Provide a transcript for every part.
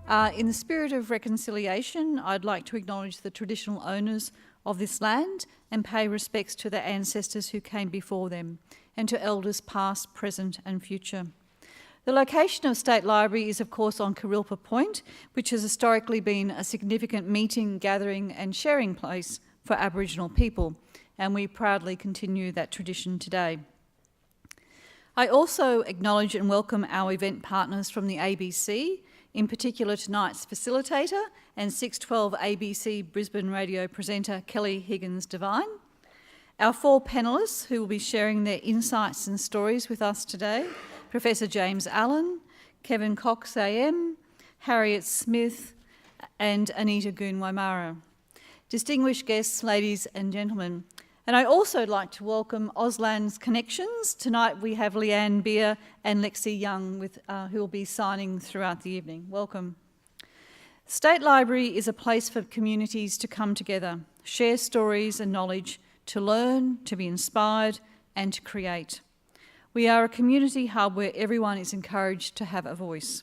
In the spirit of reconciliation, I'd like to acknowledge the traditional owners of this land and pay respects to their ancestors who came before them, and to elders past, present and future. The location of State Library is of course on Kurilpa Point, which has historically been a significant meeting, gathering and sharing place for Aboriginal people, and we proudly continue that tradition today. I also acknowledge and welcome our event partners from the ABC, in particular tonight's facilitator and 612 ABC Brisbane radio presenter Kelly Higgins-Devine, our 4 panellists who will be sharing their insights and stories with us today: Professor James Allen, Kevin Cox AM, Harriet Smith and Anita Goon-Waimara. Distinguished guests, ladies and gentlemen, and I'd also like to welcome Auslan's Connections. Tonight we have Leanne Beer and Lexi Young who will be signing throughout the evening. Welcome. State Library is a place for communities to come together, share stories and knowledge, to learn, to be inspired and to create. We are a community hub where everyone is encouraged to have a voice.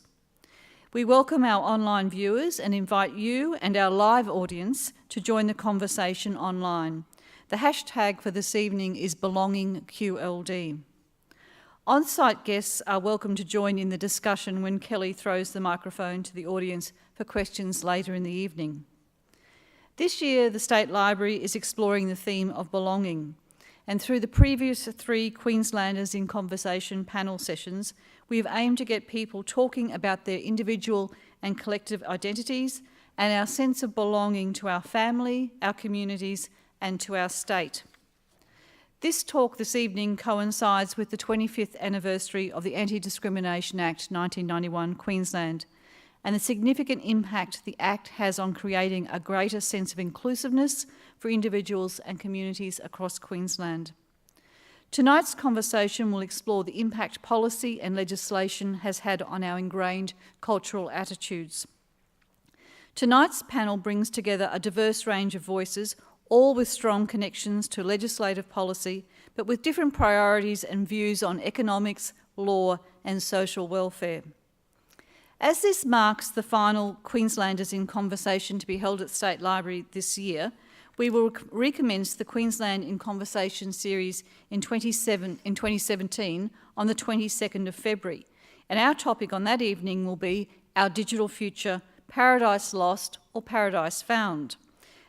We welcome our online viewers and invite you and our live audience to join the conversation online. The hashtag for this evening is BelongingQLD. On-site guests are welcome to join in the discussion when Kelly throws the microphone to the audience for questions later in the evening. This year, the State Library is exploring the theme of belonging, and through the previous 3 Queenslanders in Conversation panel sessions, we have aimed to get people talking about their individual and collective identities and our sense of belonging to our family, our communities, and to our state. This talk this evening coincides with the 25th anniversary of the Anti-Discrimination Act 1991 Queensland and the significant impact the Act has on creating a greater sense of inclusiveness for individuals and communities across Queensland. Tonight's conversation will explore the impact policy and legislation has had on our ingrained cultural attitudes. Tonight's panel brings together a diverse range of voices, all with strong connections to legislative policy, but with different priorities and views on economics, law and social welfare. As this marks the final Queenslanders in Conversation to be held at State Library this year, we will recommence the Queensland in Conversation series in 2017 on the 22nd of February. And our topic on that evening will be Our Digital Future, Paradise Lost or Paradise Found.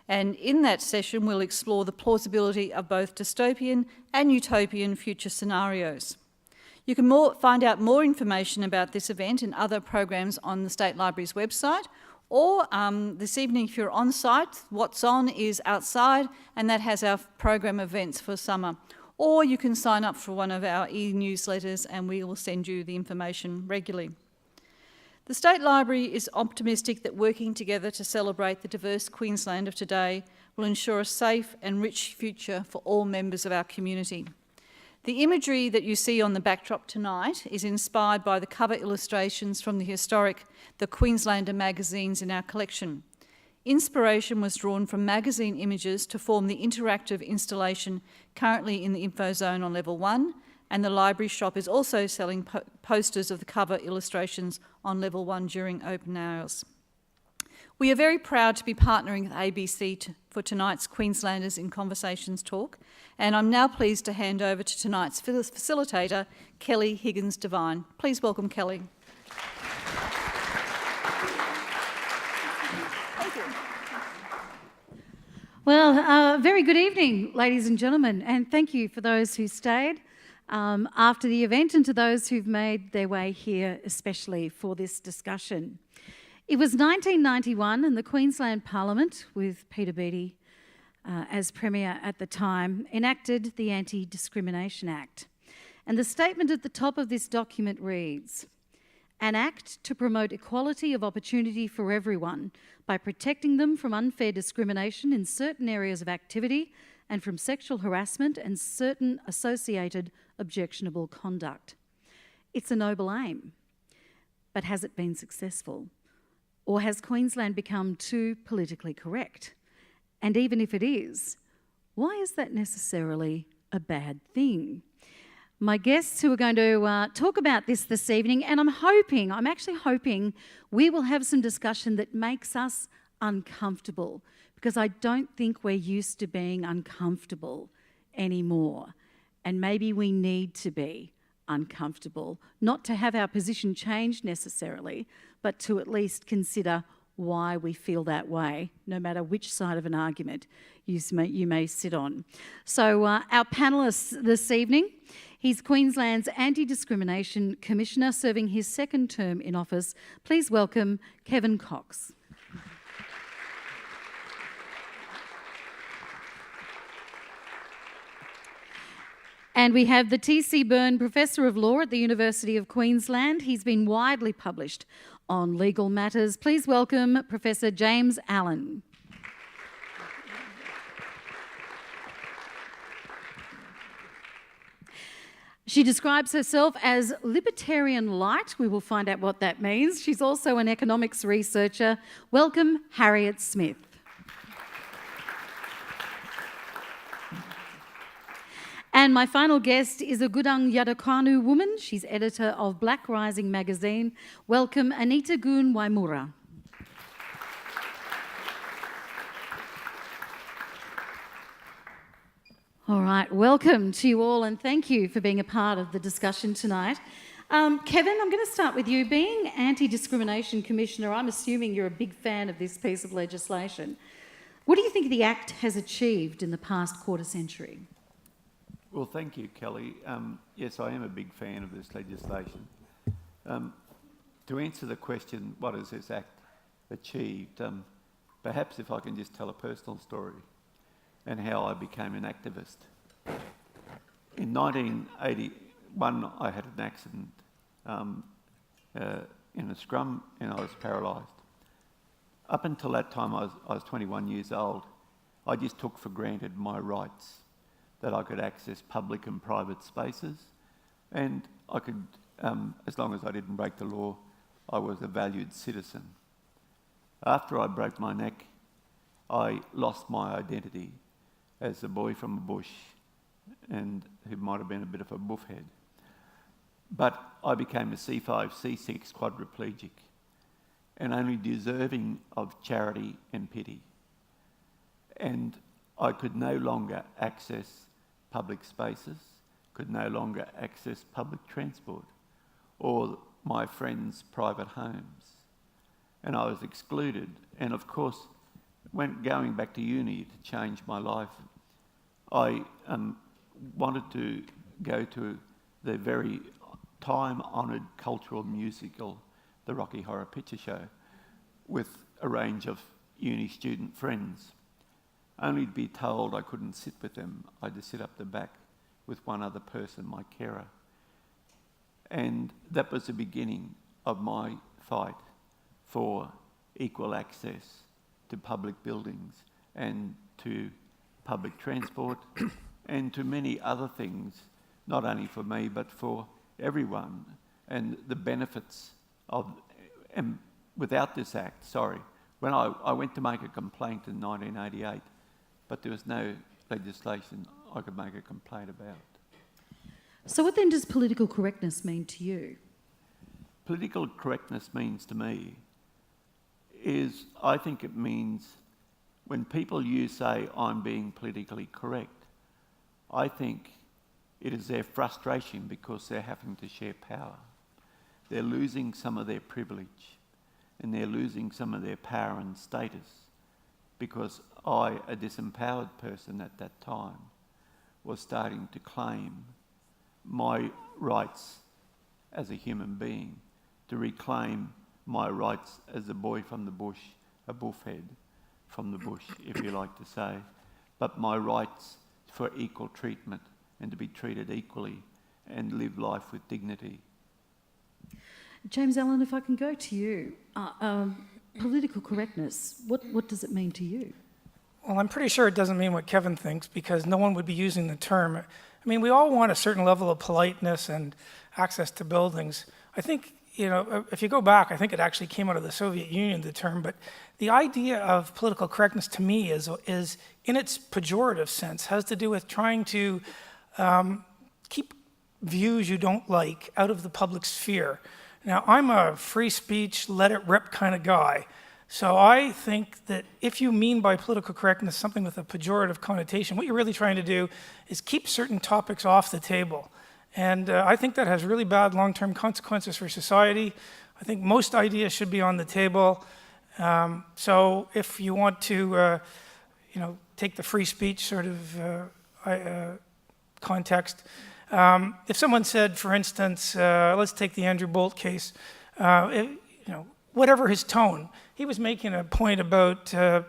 And in that session, we'll explore the plausibility of both dystopian and utopian future scenarios. You can find out more information about this event and other programs on the State Library's website, or this evening, if you're on site, What's On is outside, and that has our program events for summer. Or you can sign up for one of our e-newsletters and we will send you the information regularly. The State Library is optimistic that working together to celebrate the diverse Queensland of today will ensure a safe and rich future for all members of our community. The imagery that you see on the backdrop tonight is inspired by the cover illustrations from the historic The Queenslander magazines in our collection. Inspiration was drawn from magazine images to form the interactive installation currently in the info zone on level 1, and the library shop is also selling posters of the cover illustrations on level 1 during open hours. We are very proud to be partnering with ABC for tonight's Queenslanders in Conversations talk, and I'm now pleased to hand over to tonight's facilitator, Kelly Higgins-Devine. Please welcome Kelly. Thank you. Well, very good evening, ladies and gentlemen, and thank you for those who stayed after the event and to those who've made their way here especially for this discussion. It was 1991 and the Queensland Parliament, with Peter Beattie as Premier at the time, enacted the Anti-Discrimination Act. And the statement at the top of this document reads, "An act to promote equality of opportunity for everyone by protecting them from unfair discrimination in certain areas of activity and from sexual harassment and certain associated objectionable conduct." It's a noble aim, but has it been successful? Or has Queensland become too politically correct? And even if it is, why is that necessarily a bad thing? my guests who are going to talk about this evening, and I'm actually hoping we will have some discussion that makes us uncomfortable, because I don't think we're used to being uncomfortable anymore, and maybe we need to be uncomfortable, not to have our position changed necessarily, but to at least consider why we feel that way, no matter which side of an argument you may sit on. So our panellists this evening, he's Queensland's Anti-Discrimination Commissioner serving his second term in office. Please welcome Kevin Cox. And we have the T.C. Byrne Professor of Law at the University of Queensland. He's been widely published on legal matters. Please welcome Professor James Allen. She describes herself as libertarian light. We will find out what that means. She's also an economics researcher. Welcome, Harriet Smith. And my final guest is a Gudang Yadakanu woman. She's editor of Black Rising magazine. Welcome, Anita Gun Waimura. All right, welcome to you all, and thank you for being a part of the discussion tonight. Kevin, I'm going to start with you. Being Anti-Discrimination Commissioner, I'm assuming you're a big fan of this piece of legislation. What do you think the Act has achieved in the past quarter century? Well, thank you, Kelly. Yes, I am a big fan of this legislation. To answer the question, what has this Act achieved, perhaps if I can just tell a personal story and how I became an activist. In 1981, I had an accident in a scrum and I was paralysed. Up until that time, I was 21 years old. I just took for granted my rights, that I could access public and private spaces, and I could, as long as I didn't break the law, I was a valued citizen. After I broke my neck, I lost my identity as a boy from the bush, and who might have been a bit of a buffhead. But I became a C5, C6 quadriplegic, and only deserving of charity and pity. And I could no longer access public spaces, could no longer access public transport or my friends' private homes. And I was excluded. And of course, when going back to uni to change my life, I wanted to go to the very time-honoured cultural musical, the Rocky Horror Picture Show, with a range of uni student friends, only to be told I couldn't sit with them. I had to sit up the back with one other person, my carer. And that was the beginning of my fight for equal access to public buildings and to public transport and to many other things, not only for me but for everyone, and the benefits of, and without this Act, when I went to make a complaint in 1988, but there was no legislation I could make a complaint about. So what then does political correctness mean to you? Political correctness means to me is, I think it means when people say, I'm being politically correct, I think it is their frustration because they're having to share power. They're losing some of their privilege and they're losing some of their power and status because I, a disempowered person at that time, was starting to claim my rights as a human being, to reclaim my rights as a boy from the bush, a buffhead from the bush, if you like to say, but my rights for equal treatment and to be treated equally and live life with dignity. James Allen, if I can go to you, political correctness, what does it mean to you? Well, I'm pretty sure it doesn't mean what Kevin thinks, because no one would be using the term. I mean, we all want a certain level of politeness and access to buildings. I think, if you go back, I think it actually came out of the Soviet Union, the term, but the idea of political correctness to me is in its pejorative sense, has to do with trying to keep views you don't like out of the public sphere. Now, I'm a free speech, let it rip kind of guy. So I think that if you mean by political correctness something with a pejorative connotation, what you're really trying to do is keep certain topics off the table. And I think that has really bad long-term consequences for society. I think most ideas should be on the table. So if you want to, take the free speech sort of context, if someone said, for instance, let's take the Andrew Bolt case, whatever his tone, he was making a point about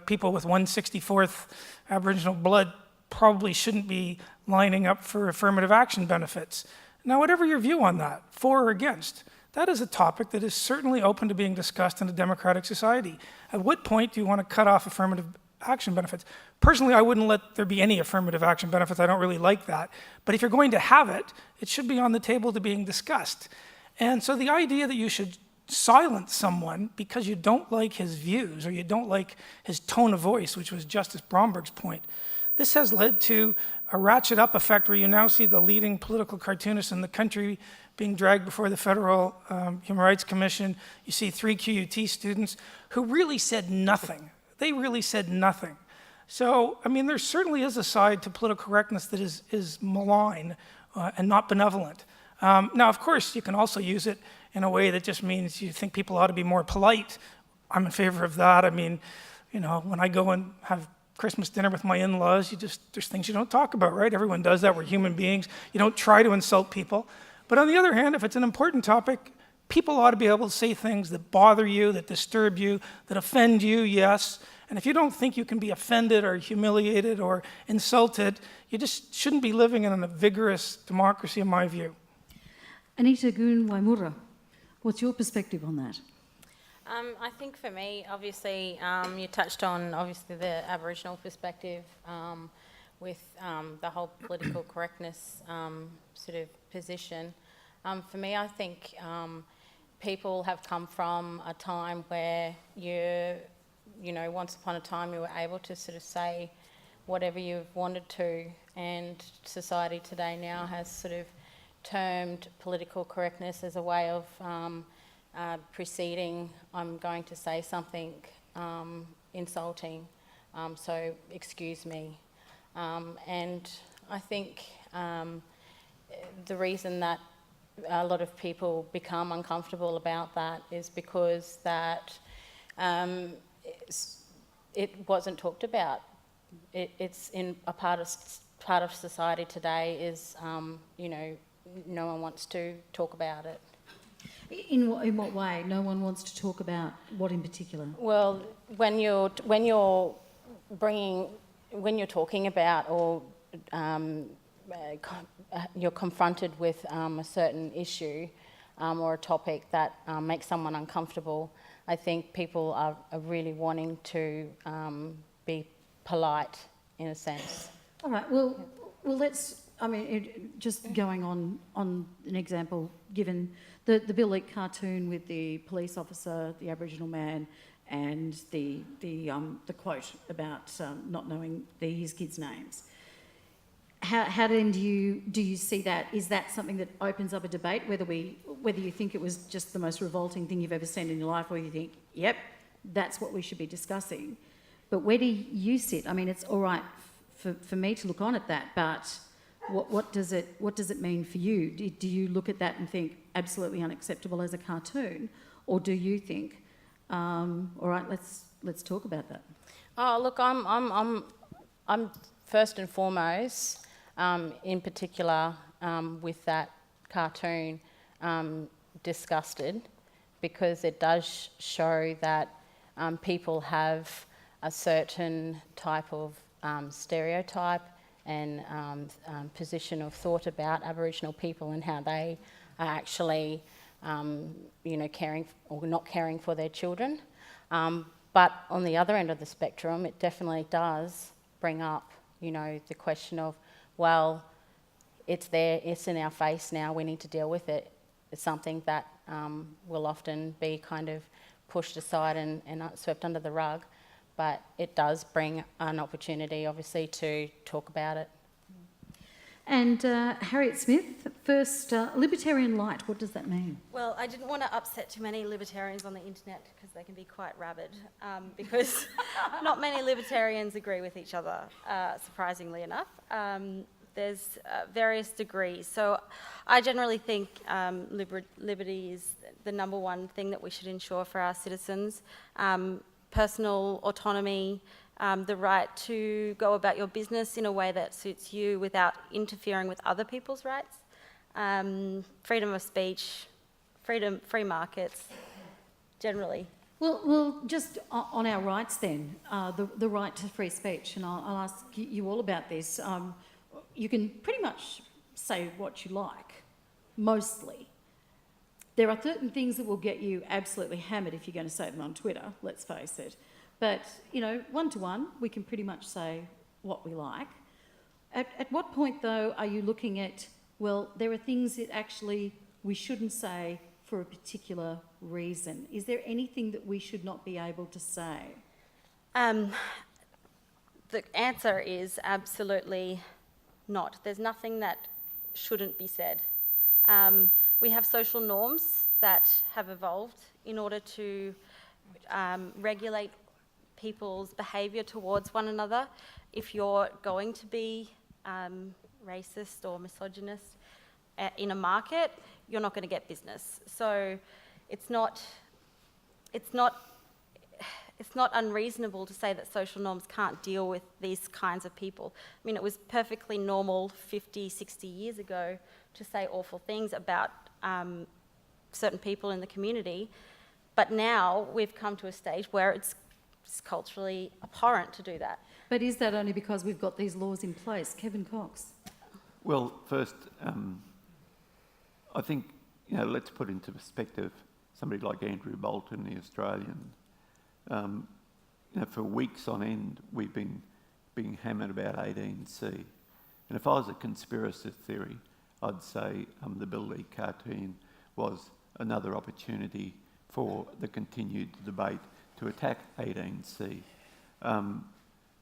people with 1/64th Aboriginal blood probably shouldn't be lining up for affirmative action benefits. Now, whatever your view on that, for or against, that is a topic that is certainly open to being discussed in a democratic society. At what point do you want to cut off affirmative action benefits? Personally, I wouldn't let there be any affirmative action benefits. I don't really like that. But if you're going to have it, it should be on the table to being discussed. And so the idea that you should silence someone because you don't like his views or you don't like his tone of voice, which was Justice Bromberg's point, this has led to a ratchet up effect where you now see the leading political cartoonists in the country being dragged before the Federal Human Rights Commission. You see 3 QUT students who really said nothing. They really said nothing. So, I mean, there certainly is a side to political correctness that is malign and not benevolent. Now, of course, you can also use it in a way that just means you think people ought to be more polite. I'm in favor of that. I mean, when I go and have Christmas dinner with my in-laws, there's things you don't talk about, right? Everyone does that. We're human beings. You don't try to insult people. But on the other hand, if it's an important topic, people ought to be able to say things that bother you, that disturb you, that offend you, yes. And if you don't think you can be offended or humiliated or insulted, you just shouldn't be living in a vigorous democracy, in my view. Anita Gun-Waimura, what's your perspective on that? I think for me, obviously, you touched on obviously the Aboriginal perspective with the whole political correctness sort of position. For me, I think people have come from a time where once upon a time you were able to sort of say whatever you wanted to, and society today now has sort of termed political correctness as a way of preceding, I'm going to say something insulting, so excuse me. And I think the reason that a lot of people become uncomfortable about that is because that it wasn't talked about. It's in a part of society today is, no one wants to talk about it. In what way? No one wants to talk about what in particular? Well, when you're talking about or you're confronted with a certain issue or a topic that makes someone uncomfortable, I think people are really wanting to be polite in a sense. All right. Well, let's. Just going on an example, given the Bill Leak cartoon with the police officer, the Aboriginal man, and the quote about not knowing his kids' names. How then do you see that? Is that something that opens up a debate, whether you think it was just the most revolting thing you've ever seen in your life, or you think, yep, that's what we should be discussing? But where do you sit? I mean, it's all right for me to look on at that, but what does it mean for you? Do you look at that and think absolutely unacceptable as a cartoon, or do you think, all right, let's talk about that? Oh, look, I'm first and foremost, in particular, with that cartoon, disgusted, because it does show that people have a certain type of stereotype and position of thought about Aboriginal people and how they are actually, caring or not caring for their children. But on the other end of the spectrum, it definitely does bring up, the question of, well, it's there, it's in our face now, we need to deal with it. It's something that will often be kind of pushed aside and swept under the rug. But it does bring an opportunity, obviously, to talk about it. And Harriet Smith, First, libertarian light, what does that mean? Well, I didn't want to upset too many libertarians on the internet because they can be quite rabid, because not many libertarians agree with each other, surprisingly enough. There's various degrees. So I generally think liberty is the number one thing that we should ensure for our citizens. Personal autonomy, the right to go about your business in a way that suits you without interfering with other people's rights. Freedom of speech, free markets, generally. Well, just on our rights then, the right to free speech, and I'll ask you all about this. You can pretty much say what you like, mostly. There are certain things that will get you absolutely hammered if you're going to say them on Twitter, let's face it. But, you know, one-to-one, we can pretty much say what we like. At what point, though, are you looking at, well, there are things that actually we shouldn't say for a particular reason? Is there anything that we should not be able to say? The answer is absolutely not. There's nothing that shouldn't be said. We have social norms that have evolved in order to regulate people's behaviour towards one another. If you're going to be racist or misogynist in a market, you're not going to get business. So it's not unreasonable to say that social norms can't deal with these kinds of people. I mean, it was perfectly normal 50, 60 years ago to say awful things about certain people in the community, but now we've come to a stage where it's culturally abhorrent to do that. But is that only because we've got these laws in place? Kevin Cox. Well, first, I think, let's put into perspective somebody like Andrew Bolton, the Australian. For weeks on end, we've been being hammered about 18C. And if I was a conspiracy theory, I'd say the Bill Lee cartoon was another opportunity for the continued debate to attack 18C.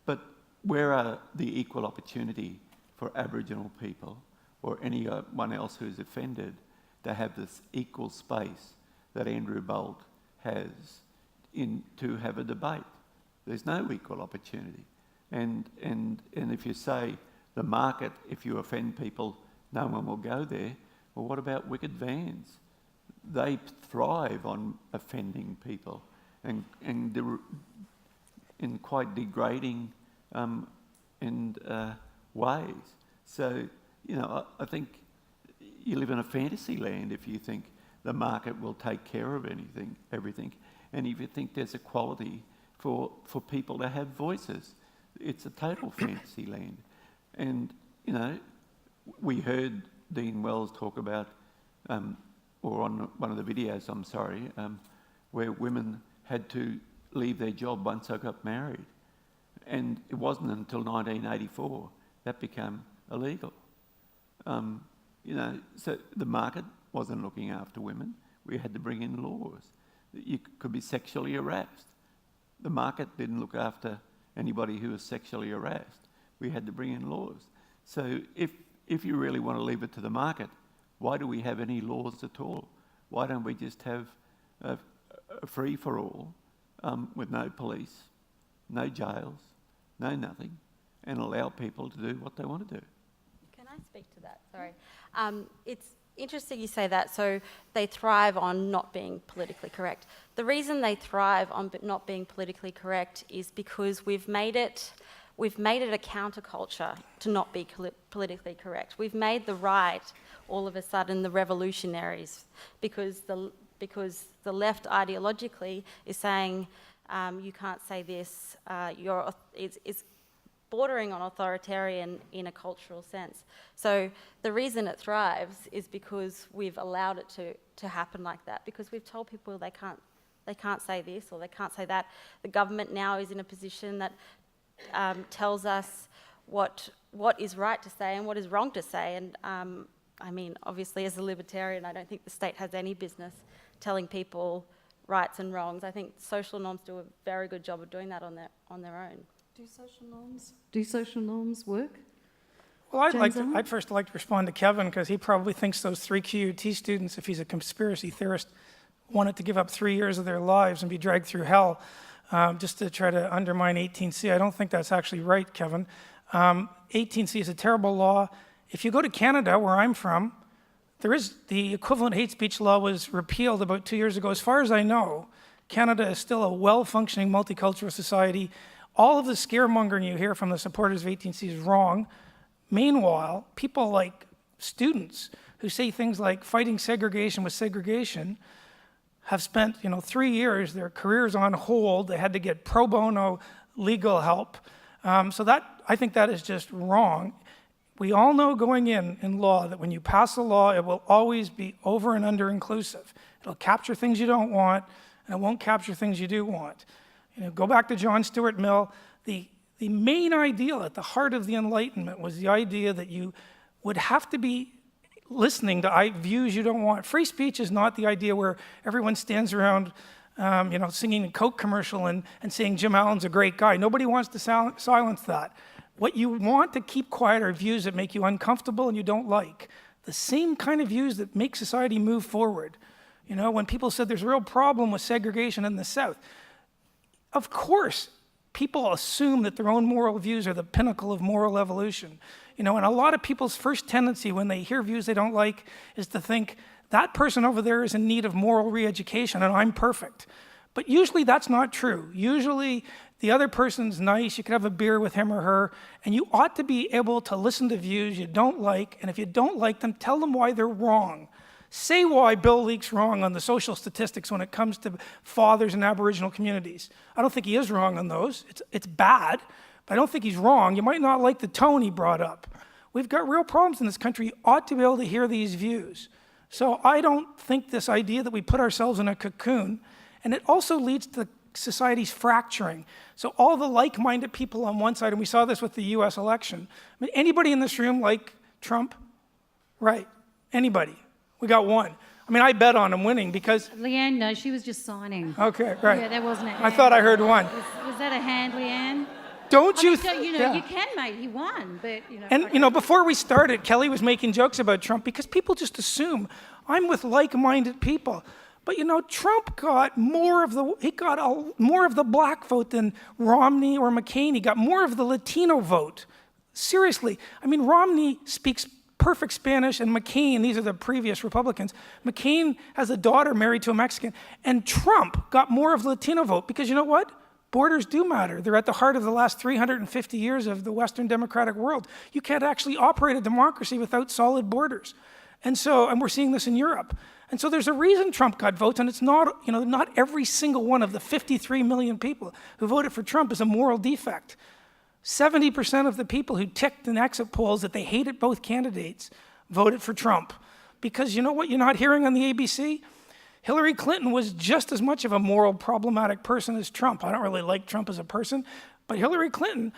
But where are the equal opportunity for Aboriginal people or anyone else who's offended to have this equal space that Andrew Bolt has to have a debate? There's no equal opportunity. And if you say the market, if you offend people, no one will go there, well, what about wicked vans? They thrive on offending people and in quite degrading ways. So, I think you live in a fantasy land if you think the market will take care of everything. And if you think there's equality for people to have voices, it's a total fantasy land. And, we heard Dean Wells talk about, or on one of the videos, where women had to leave their job once they got married. And it wasn't until 1984 that became illegal. So the market wasn't looking after women. We had to bring in laws. You could be sexually harassed. The market didn't look after anybody who was sexually harassed. We had to bring in laws. So if you really want to leave it to the market, why do we have any laws at all? Why don't we just have a free-for-all with no police, no jails, no nothing, and allow people to do what they want to do? Can I speak to that? Sorry. It's interesting you say that. So they thrive on not being politically correct. The reason they thrive on not being politically correct is because we've made it a counterculture to not be politically correct. We've made the right all of a sudden the revolutionaries because the left ideologically is saying you can't say this. It's bordering on authoritarian in a cultural sense. So the reason it thrives is because we've allowed it to happen like that, because we've told people they can't say this or they can't say that. The government now is in a position that tells us what is right to say and what is wrong to say. And obviously as a libertarian, I don't think the state has any business telling people rights and wrongs. I think social norms do a very good job of doing that on their own. Do social norms work? Well, James I'd first like to respond to Kevin because he probably thinks those 3 QUT students, if he's a conspiracy theorist, wanted to give up 3 years of their lives and be dragged through hell just to try to undermine 18C. I don't think that's actually right, Kevin. 18C is a terrible law. If you go to Canada, where I'm from, there is the equivalent hate speech law was repealed about 2 years ago. As far as I know, Canada is still a well-functioning multicultural society. All of the scaremongering you hear from the supporters of 18C is wrong. Meanwhile, people like students who say things like fighting segregation with segregation have spent 3 years, their careers on hold. They had to get pro bono legal help. So I think that is just wrong. We all know going in law that when you pass a law, it will always be over and under inclusive. It'll capture things you don't want, and it won't capture things you do want. Go back to John Stuart Mill. The main ideal at the heart of the Enlightenment was the idea that you would have to be listening to views you don't want. Free speech is not the idea where everyone stands around singing a Coke commercial and saying Jim Allen's a great guy. Nobody wants to silence that. What you want to keep quiet are views that make you uncomfortable and you don't like. The same kind of views that make society move forward. When people said there's a real problem with segregation in the South, of course, people assume that their own moral views are the pinnacle of moral evolution. And a lot of people's first tendency when they hear views they don't like is to think, that person over there is in need of moral re-education and I'm perfect. But usually that's not true. Usually the other person's nice, you could have a beer with him or her, and you ought to be able to listen to views you don't like, and if you don't like them, tell them why they're wrong. Say why Bill Leake's wrong on the social statistics when it comes to fathers in Aboriginal communities. I don't think he is wrong on those. It's bad, but I don't think he's wrong. You might not like the tone he brought up. We've got real problems in this country. You ought to be able to hear these views. So I don't think this idea that we put ourselves in a cocoon, and it also leads to society's fracturing. So all the like-minded people on one side, and we saw this with the US election. Anybody in this room like Trump? Right. Anybody? We got one. I bet on him winning because... Leanne, no, she was just signing. Okay, right. Yeah, that wasn't a hand. I thought I heard one. Was that a hand, Leanne? Don't you... You can, mate. He won, but, And, before we started, Kelly was making jokes about Trump because people just assume I'm with like-minded people. But, Trump got more of the black vote than Romney or McCain. He got more of the Latino vote. Seriously. Romney speaks perfect Spanish, and McCain, these are the previous Republicans, McCain has a daughter married to a Mexican, and Trump got more of the Latino vote because you know what? Borders do matter. They're at the heart of the last 350 years of the Western democratic world. You can't actually operate a democracy without solid borders. And we're seeing this in Europe. And so there's a reason Trump got votes, and it's not, not every single one of the 53 million people who voted for Trump is a moral defect. 70% of the people who ticked in exit polls that they hated both candidates voted for Trump. Because you know what you're not hearing on the ABC? Hillary Clinton was just as much of a moral problematic person as Trump. I don't really like Trump as a person, but Hillary Clinton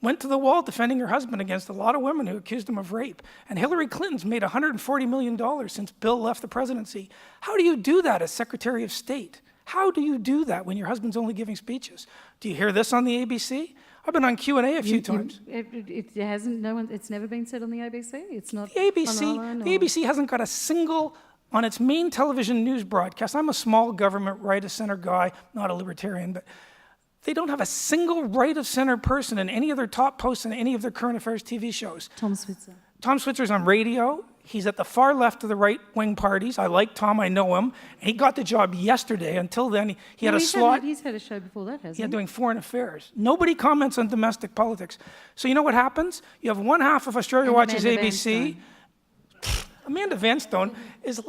went to the wall defending her husband against a lot of women who accused him of rape. And Hillary Clinton's made $140 million since Bill left the presidency. How do you do that as Secretary of State? How do you do that when your husband's only giving speeches? Do you hear this on the ABC? I've been on Q&A a few times. It hasn't. It's never been said on the ABC. It's not. The ABC hasn't got a single on its main television news broadcast. I'm a small government right-of-center guy, not a libertarian, but they don't have a single right-of-center person in any of their top posts in any of their current affairs TV shows. Tom Switzer. Tom Switzer's on radio. He's at the far left of the right-wing parties. I like Tom, I know him. And he got the job yesterday. Until then, he had a slot. He's had a show before that, hasn't he? Yeah, doing foreign affairs. Nobody comments on domestic politics. So you know what happens? You have one half of Australia watches ABC. Amanda Vanstone is,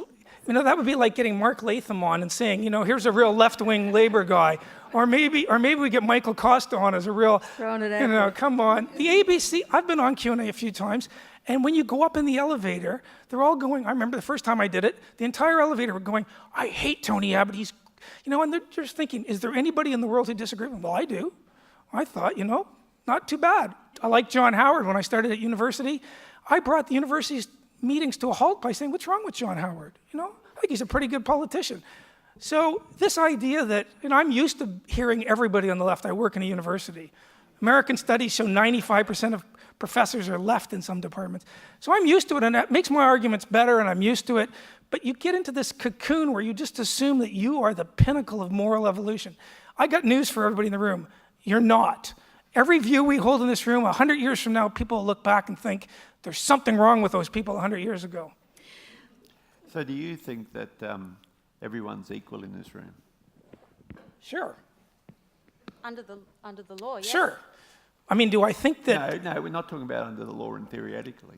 that would be like getting Mark Latham on and saying, here's a real left-wing Labour guy. Or maybe we get Michael Costa on as a real, come on. The ABC, I've been on Q&A a few times, and when you go up in the elevator, they're all going, I remember the first time I did it, the entire elevator were going, I hate Tony Abbott, he's, and they're just thinking, is there anybody in the world who disagrees with him? Well, I do. I thought, not too bad. I like John Howard when I started at university. I brought the university's meetings to a halt by saying, what's wrong with John Howard? I think he's a pretty good politician. So this idea that, I'm used to hearing everybody on the left. I work in a university. American studies show 95% of professors are left in some departments. So I'm used to it, and that makes my arguments better, and I'm used to it. But you get into this cocoon where you just assume that you are the pinnacle of moral evolution. I got news for everybody in the room. You're not. Every view we hold in this room, 100 years from now, people will look back and think there's something wrong with those people 100 years ago. So do you think that everyone's equal in this room? Sure. Under the law, yes. Sure. I mean, do I think that... No, we're not talking about under the law and theoretically.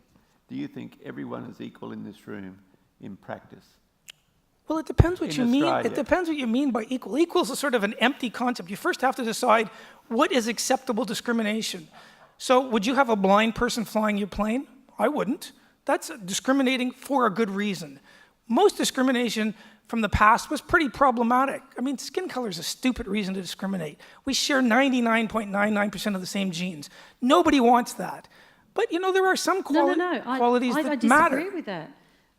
Do you think everyone is equal in this room in practice? Well, it depends what In you mean. Australia. It depends what you mean by equal. Equal is a sort of an empty concept. You first have to decide what is acceptable discrimination. So would you have a blind person flying your plane? I wouldn't. That's discriminating for a good reason. Most discrimination from the past was pretty problematic. I mean, skin color is a stupid reason to discriminate. We share 99.99% of the same genes. Nobody wants that. But, you know, there are some qualities that matter. I disagree with that.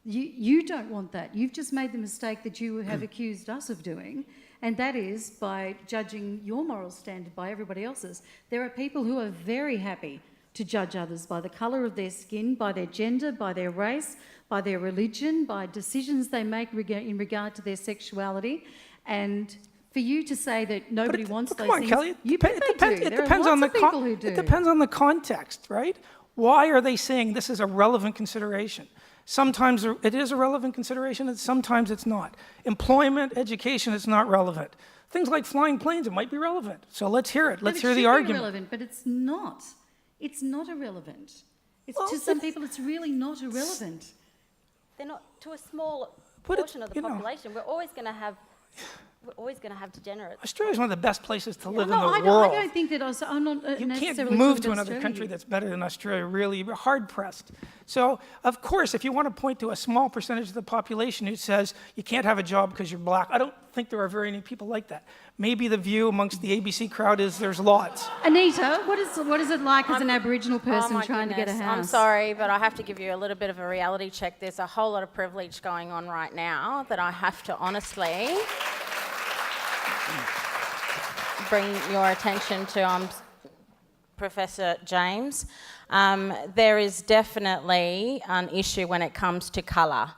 You don't want that. You've just made the mistake that you have accused us of doing, and that is by judging your moral standard by everybody else's. There are people who are very happy to judge others by the colour of their skin, by their gender, by their race, by their religion, by decisions they make in regard to their sexuality. And for you to say that nobody wants those things, Kelly, you bet they do. it There are depends lots on the of people who do. It depends on the context, right? Why are they saying this is a relevant consideration? Sometimes it is a relevant consideration, and sometimes it's not. Employment, education, it's not relevant. Things like flying planes, it might be relevant. So let's hear it. Let's hear the argument. Irrelevant, but it's not. It's not irrelevant. Well, to some people, it's really not irrelevant. They're not, to a small But it- portion of the you know. population. We're always going to have degenerates. Australia's one of the best places to live in No, the I world. don't think that I'm not You can't necessarily move talking to about another Australia country here. that's better than Australia, really. You're hard-pressed. So, of course, if you want to point to a small percentage of the population who says you can't have a job because you're black, I don't think there are very many people like that. Maybe the view amongst the ABC crowd is there's lots. Anita, what is it like as an Aboriginal person my trying to get a goodness. house? I'm sorry, but I have to give you a little bit of a reality check. There's a whole lot of privilege going on right now that I have to honestly bring your attention to, Professor James. There is definitely an issue when it comes to colour.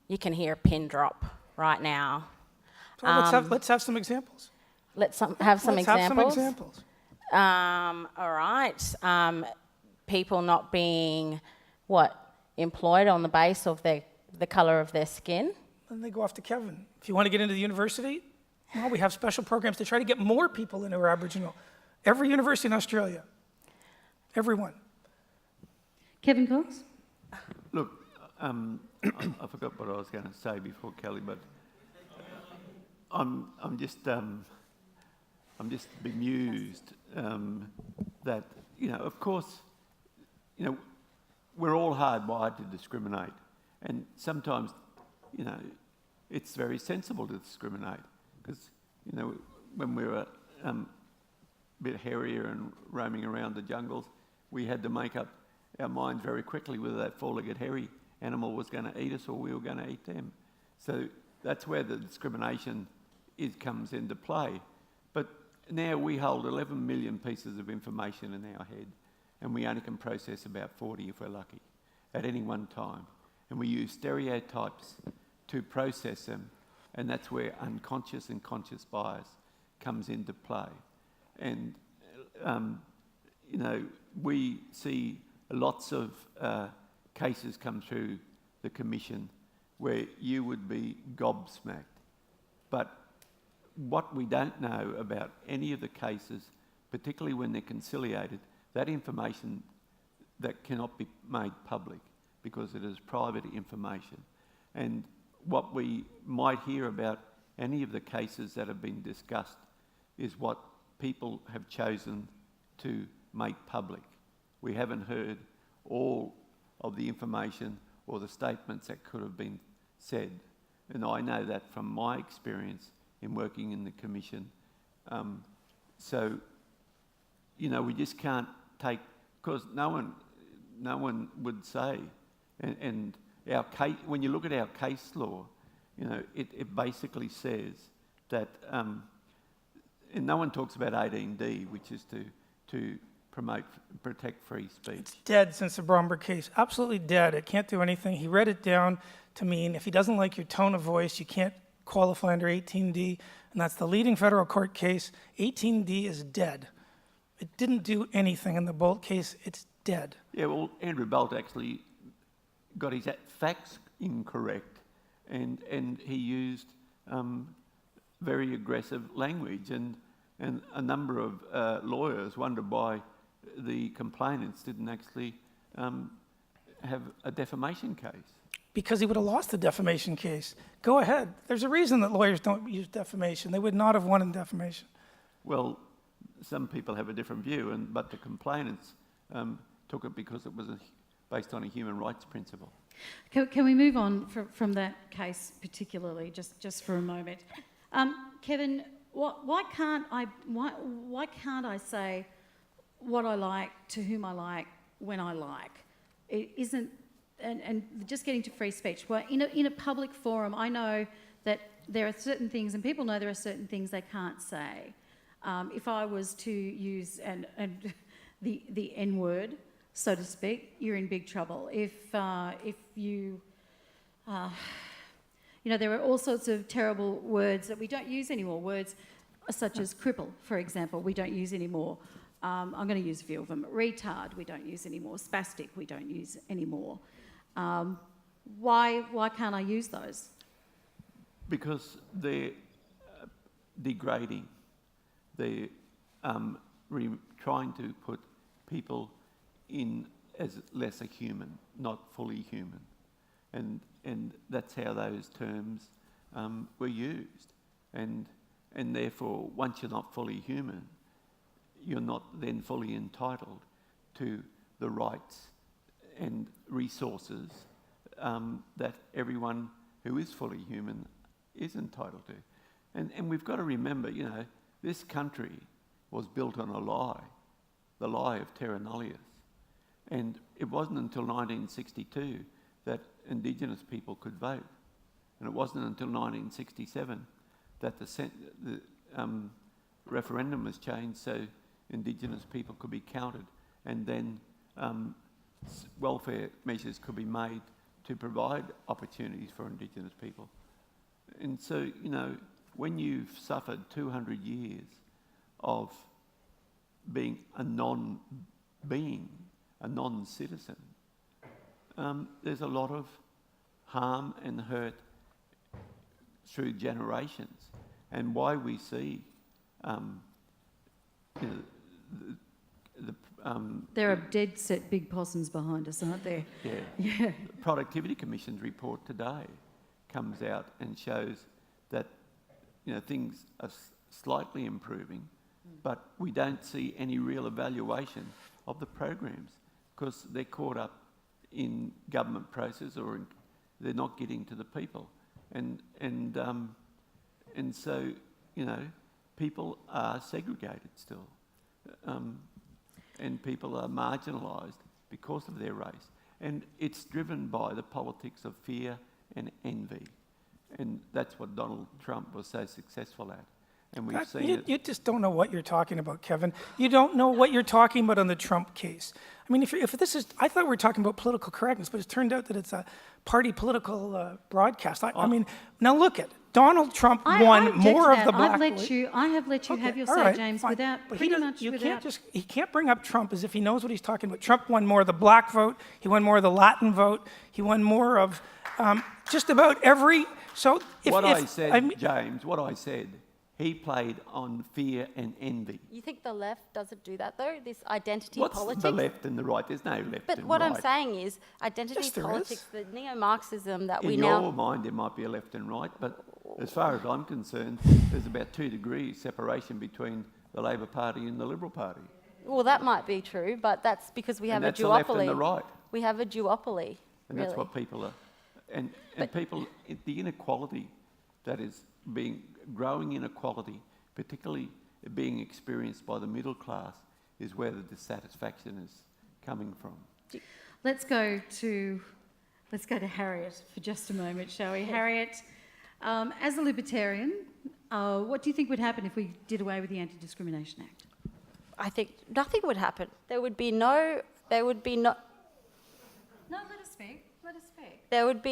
You can hear a pin drop right now. So let's have some examples. Let's have some examples. All right. People not being, employed on the basis of the colour of their skin. Then they go off to Kevin. If you want to get into the university, well, we have special programs to try to get more people into Aboriginal. Every university in Australia. Everyone. Kevin Cox? Look, I forgot what I was going to say before Kelly, but I'm just bemused that, of course, we're all hardwired to discriminate, and sometimes, it's very sensible to discriminate because, when we were a bit hairier and roaming around the jungles, we had to make up our minds very quickly whether that four-legged hairy animal was going to eat us or we were going to eat them. So that's where the discrimination comes into play. But now we hold 11 million pieces of information in our head, and we only can process about 40 if we're lucky at any one time. And we use stereotypes to process them, and that's where unconscious and conscious bias comes into play. And, we see lots of cases come through the Commission where you would be gobsmacked. But what we don't know about any of the cases, particularly when they're conciliated, that information that cannot be made public because it is private information. And what we might hear about any of the cases that have been discussed is what people have chosen to make public. We haven't heard all of the information or the statements that could have been said. And I know that from my experience in working in the Commission. So, we just can't take, because no one would say, and our case, when you look at our case law, it basically says that, and no one talks about 18D, which is to protect free speech. It's dead since the Bromberg case. Absolutely dead. It can't do anything. He read it down to mean if he doesn't like your tone of voice, you can't qualify under 18D, and that's the leading federal court case. 18D is dead. It didn't do anything in the Bolt case. It's dead. Yeah, well, Andrew Bolt actually got his facts incorrect, and he used very aggressive language, and a number of lawyers wondered why the complainants didn't actually have a defamation case. Because he would have lost the defamation case. Go ahead. There's a reason that lawyers don't use defamation. They would not have won in defamation. Well, some people have a different view, but the complainants took it because it was based on a human rights principle. Can we move on from that case particularly, just for a moment? Kevin, why can't I say what I like to whom I like when I like? It isn't, and just getting to free speech. Well, in a public forum, I know that there are certain things, and people know there are certain things they can't say. If I was to use the N-word, so to speak, you're in big trouble. If you, there are all sorts of terrible words that we don't use anymore. Words such as cripple, for example, we don't use anymore. I'm going to use a few of them. Retard, we don't use anymore. Spastic, we don't use anymore. Why can't I use those? Because they're degrading. They're trying to put people in as lesser human, not fully human. And that's how those terms were used. And therefore, once you're not fully human, you're not then fully entitled to the rights and resources that everyone who is fully human is entitled to. And we've got to remember, this country was built on a lie, the lie of terra nullius. And it wasn't until 1962 that Indigenous people could vote. And it wasn't until 1967 that the referendum was changed so Indigenous people could be counted, and then welfare measures could be made to provide opportunities for Indigenous people. And so, when you've suffered 200 years of being a non-being, a non-citizen, there's a lot of harm and hurt through generations. And why we see there are dead set big possums behind us, aren't there? Yeah. Yeah. The Productivity Commission's report today comes out and shows that things are slightly improving, but we don't see any real evaluation of the programs because they're caught up in government process or they're not getting to the people, and so people are segregated still. And people are marginalised because of their race. And it's driven by the politics of fear and envy. And that's what Donald Trump was so successful at. And we've seen it. You just don't know what you're talking about, Kevin. You don't know what you're talking about on the Trump case. I mean, if this is, I thought we were talking about political correctness, but it turned out that it's a party political broadcast. I mean, now look at Donald Trump won more of the black vote. I have let you have your say, right, James, fine. without But pretty much you without. he can't bring up Trump as if he knows what he's talking about. Trump won more of the black vote. He won more of the Latin vote. He won more of just about every. So James, what I said, he played on fear and envy. You think the left doesn't do that though? This identity What's politics? the left and the right? There's no left and right. But what I'm saying is identity Yes, there politics, is. the neo-Marxism that In we your now... mind, there might be a left and right, but as far as I'm concerned, there's about 2 degrees separation between the Labor Party and the Liberal Party. Well, that might be true, but that's because we have And that's a the duopoly. left and the right. We have a duopoly, And really. that's what people are. And people, the inequality that is growing inequality, particularly being experienced by the middle class, is where the dissatisfaction is coming from. Let's go to Harriet for just a moment, shall we? Harriet, as a libertarian, what do you think would happen if we did away with the Anti-Discrimination Act? I think nothing would happen. There would be no. No, let us speak. Let us speak. There would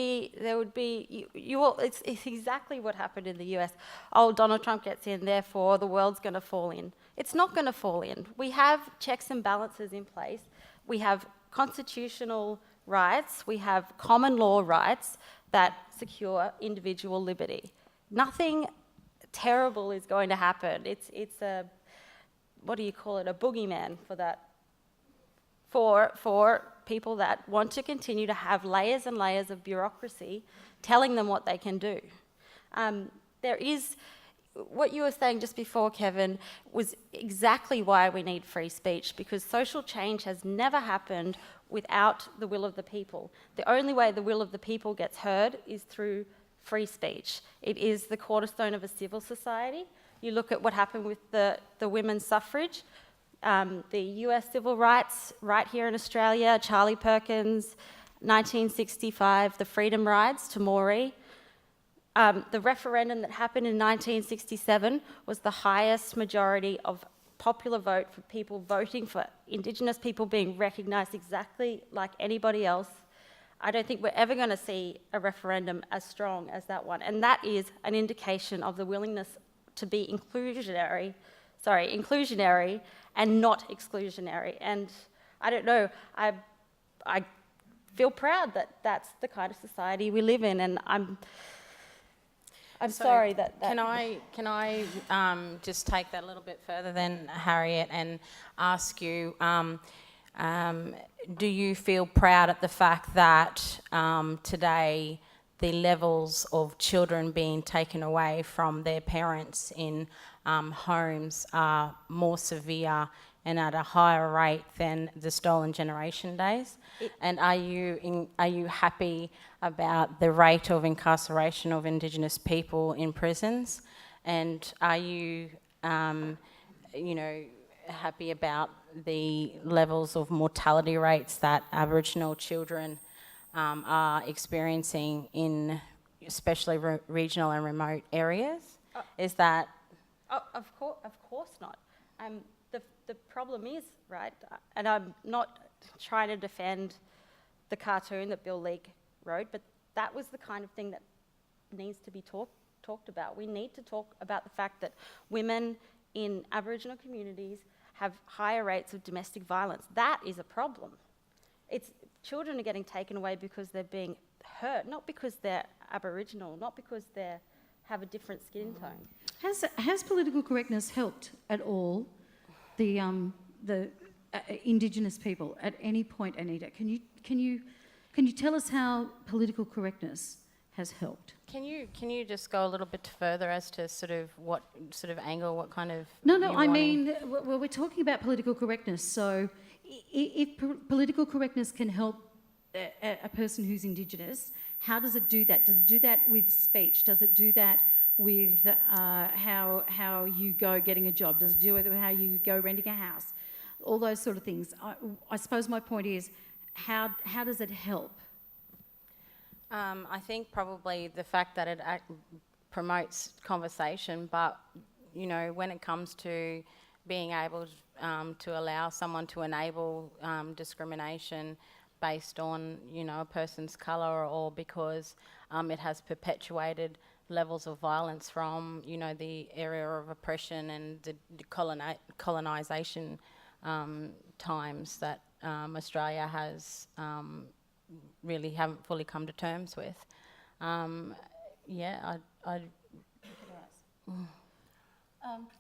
be, you all, it's exactly what happened in the US. Oh, Donald Trump gets in, therefore the world's going to fall in. It's not going to fall in. We have checks and balances in place. We have constitutional rights. We have common law rights that secure individual liberty. Nothing terrible is going to happen. It's a, what do you call it, a boogeyman for that. For people that want to continue to have layers and layers of bureaucracy telling them what they can do. There is, what you were saying just before, Kevin, was exactly why we need free speech, because social change has never happened without the will of the people. The only way the will of the people gets heard is through free speech. It is the cornerstone of a civil society. You look at what happened with the women's suffrage, the US civil rights right here in Australia, Charlie Perkins, 1965, the freedom rides to Moree. The referendum that happened in 1967 was the highest majority of popular vote for people voting for Indigenous people being recognised exactly like anybody else. I don't think we're ever going to see a referendum as strong as that one. And that is an indication of the willingness to be inclusionary and not exclusionary. And I don't know, I feel proud that that's the kind of society we live in, and I'm sorry that... Can I just take that a little bit further then, Harriet, and ask you, do you feel proud at the fact that today the levels of children being taken away from their parents in homes are more severe and at a higher rate than the stolen generation days? And are you happy about the rate of incarceration of Indigenous people in prisons? And are you, happy about the levels of mortality rates that Aboriginal children are experiencing in especially regional and remote areas? Is that... Of course not. The problem is, right, and I'm not trying to defend the cartoon that Bill Leake wrote, but that was the kind of thing that needs to be talked about. We need to talk about the fact that women in Aboriginal communities have higher rates of domestic violence. That is a problem. Children are getting taken away because they're being hurt, not because they're Aboriginal, not because they have a different skin tone. Has political correctness helped at all the Indigenous people at any point, Anita? Can you tell us how political correctness has helped? Can you just go a little bit further as to sort of what sort of angle, what kind of... No, I mean, well, we're talking about political correctness, so if political correctness can help a person who's Indigenous, how does it do that? Does it do that with speech? Does it do that with how you go getting a job? Does it do it with how you go renting a house? All those sort of things. I suppose my point is, how does it help? I think probably the fact that it promotes conversation, but when it comes to being able to allow someone to enable discrimination based on a person's colour, or because it has perpetuated levels of violence from the area of oppression and the colonisation times that Australia has really haven't fully come to terms with.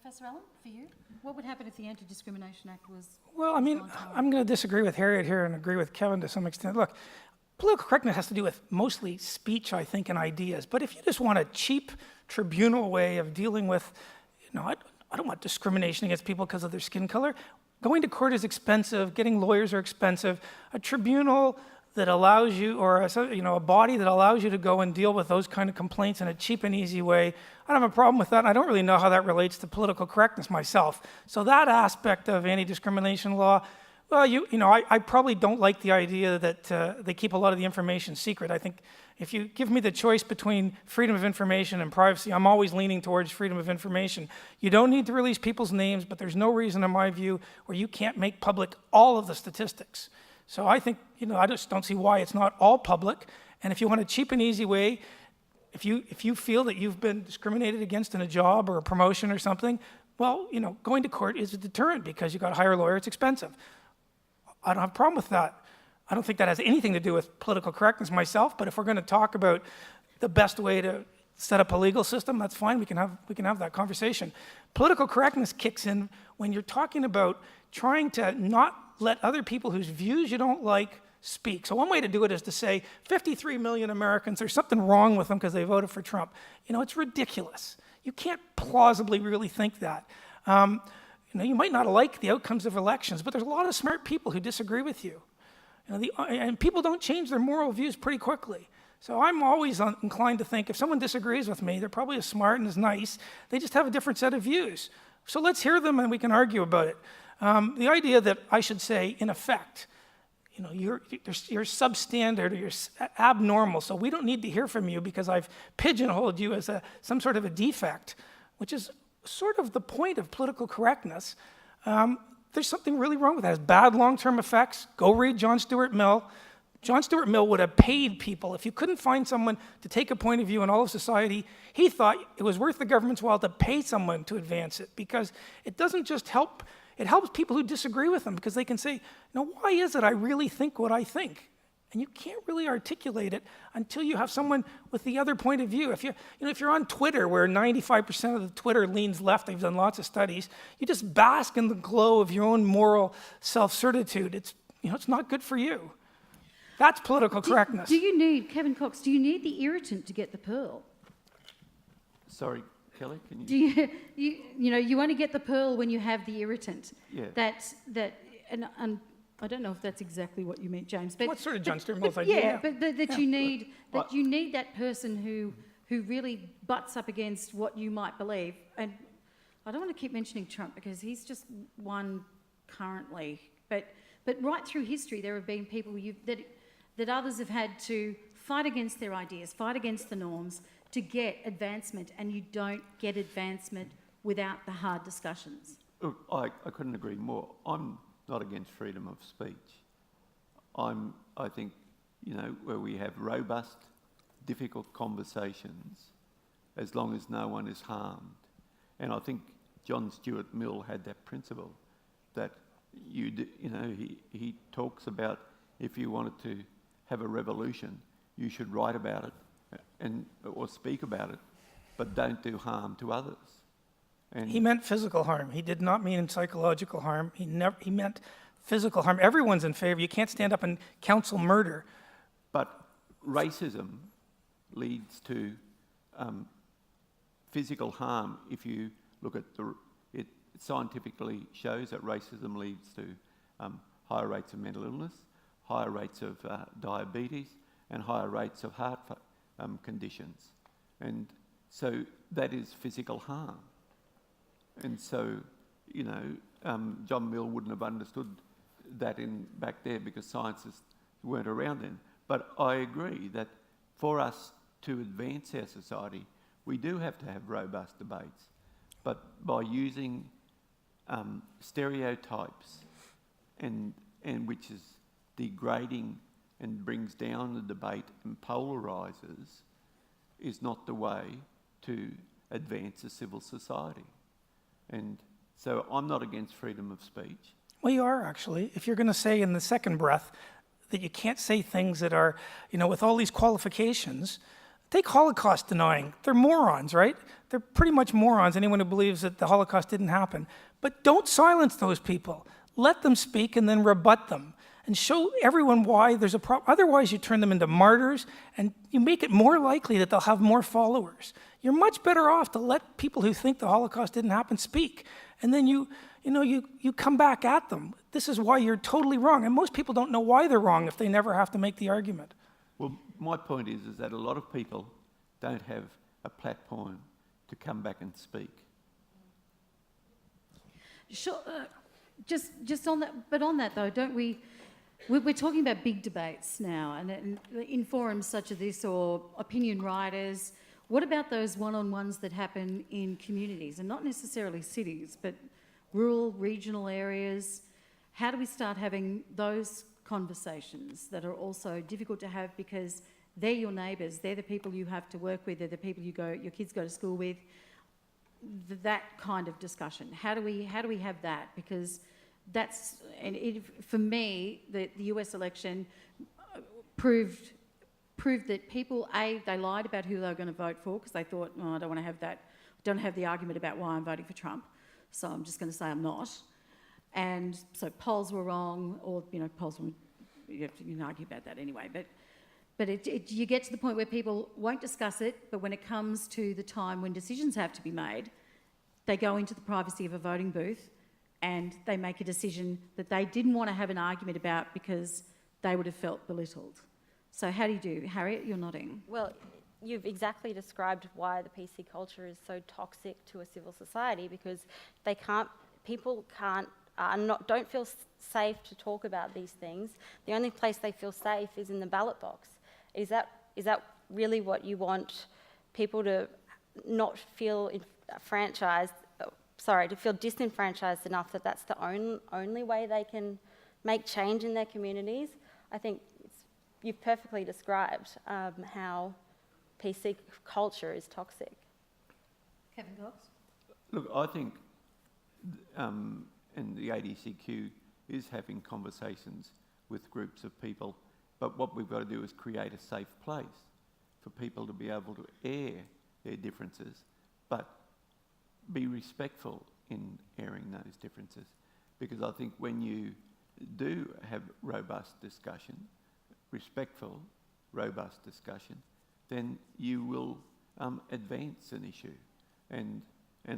Professor Allen, for you, what would happen if the Anti-Discrimination Act was... Well, I mean, I'm going to disagree with Harriet here and agree with Kevin to some extent. Look, political correctness has to do with mostly speech, I think, and ideas. But if you just want a cheap tribunal way of dealing with, I don't want discrimination against people because of their skin color. Going to court is expensive. Getting lawyers are expensive. A tribunal that allows you, or a body that allows you to go and deal with those kind of complaints in a cheap and easy way, I don't have a problem with that, and I don't really know how that relates to political correctness myself. So that aspect of anti-discrimination law Well, I probably don't like the idea that they keep a lot of the information secret. I think if you give me the choice between freedom of information and privacy, I'm always leaning towards freedom of information. You don't need to release people's names, but there's no reason, in my view, where you can't make public all of the statistics. So I think, I just don't see why it's not all public. And if you want a cheap and easy way, if you feel that you've been discriminated against in a job or a promotion or something, well, going to court is a deterrent because you got to hire a lawyer, it's expensive. I don't have a problem with that. I don't think that has anything to do with political correctness myself, but if we're going to talk about the best way to set up a legal system, that's fine, we can have that conversation. Political correctness kicks in when you're talking about trying to not let other people whose views you don't like speak. So one way to do it is to say 53 million Americans, there's something wrong with them because they voted for Trump. It's ridiculous. You can't plausibly really think that. You might not like the outcomes of elections, but there's a lot of smart people who disagree with you. And people don't change their moral views pretty quickly. So I'm always inclined to think if someone disagrees with me, they're probably as smart and as nice. They just have a different set of views. So let's hear them and we can argue about it. The idea that I should say, in effect, you're substandard or you're abnormal, so we don't need to hear from you because I've pigeonholed you as some sort of a defect, which is sort of the point of political correctness. There's something really wrong with that. It has bad long-term effects. Go read John Stuart Mill. John Stuart Mill would have paid people. If you couldn't find someone to take a point of view in all of society, he thought it was worth the government's while to pay someone to advance it because it doesn't just help, it helps people who disagree with them because they can say, why is it I really think what I think? And you can't really articulate it until you have someone with the other point of view. If you're on Twitter, where 95% of the Twitter leans left, they've done lots of studies, you just bask in the glow of your own moral self-certitude. It's not good for you. That's political correctness. Kevin Cox, do you need the irritant to get the pearl? Sorry, Kelly, can you? You only get the pearl when you have the irritant. Yeah. And I don't know if that's exactly what you meant, James. But what sort of John Stuart Mill's idea? Yeah, you need that person who really butts up against what you might believe. And I don't want to keep mentioning Trump because he's just one currently. But right through history, there have been people that others have had to fight against their ideas, fight against the norms to get advancement, and you don't get advancement without the hard discussions. I couldn't agree more. I'm not against freedom of speech. I think, where we have robust, difficult conversations, as long as no one is harmed. And I think John Stuart Mill had that principle that he talks about if you wanted to have a revolution, you should write about it or speak about it, but don't do harm to others. And he meant physical harm. He did not mean psychological harm. He meant physical harm. Everyone's in favor. You can't stand up and counsel murder. But racism leads to physical harm. If you look at it scientifically shows that racism leads to higher rates of mental illness, higher rates of diabetes, and higher rates of heart conditions. And so that is physical harm. And so, John Mill wouldn't have understood that back there because scientists weren't around then. But I agree that for us to advance our society, we do have to have robust debates. But by using stereotypes and which is degrading and brings down the debate and polarises is not the way to advance a civil society. And so I'm not against freedom of speech. Well, you are actually. If you're going to say in the second breath that you can't say things that are, with all these qualifications, take Holocaust denying. They're morons, right? They're pretty much morons, anyone who believes that the Holocaust didn't happen. But don't silence those people. Let them speak and then rebut them and show everyone why there's a problem. Otherwise, you turn them into martyrs and you make it more likely that they'll have more followers. You're much better off to let people who think the Holocaust didn't happen speak. And then you come back at them. This is why you're totally wrong. And most people don't know why they're wrong if they never have to make the argument. Well, my point is that a lot of people don't have a platform to come back and speak. Sure. just on that, but on that though, don't we? We're talking about big debates now, and in forums such as this or opinion writers. What about those one-on-ones that happen in communities, and not necessarily cities, but rural, regional areas? How do we start having those conversations that are also difficult to have because they're your neighbours, they're the people you have to work with, they're the people your kids go to school with? That kind of discussion. How do we have that? Because that's, for me, the US election proved that people, they lied about who they were going to vote for because they thought, I don't want to have that, don't have the argument about why I'm voting for Trump, so I'm just going to say I'm not. And so polls were wrong, or polls were, you can argue about that anyway. But you get to the point where people won't discuss it, but when it comes to the time when decisions have to be made, they go into the privacy of a voting booth and they make a decision that they didn't want to have an argument about because they would have felt belittled. So how do you do? Harriet, you're nodding. Well, you've exactly described why the PC culture is so toxic to a civil society, because people don't feel safe to talk about these things. The only place they feel safe is in the ballot box. Is that really what you want people to not feel franchised? To feel disenfranchised enough that that's the only way they can make change in their communities? I think you've perfectly described how PC culture is toxic. Kevin Cox? Look, I think, and the ADCQ is having conversations with groups of people, but what we've got to do is create a safe place for people to be able to air their differences, but be respectful in airing those differences. Because I think when you do have robust discussion, respectful, robust discussion, then you will advance an issue, and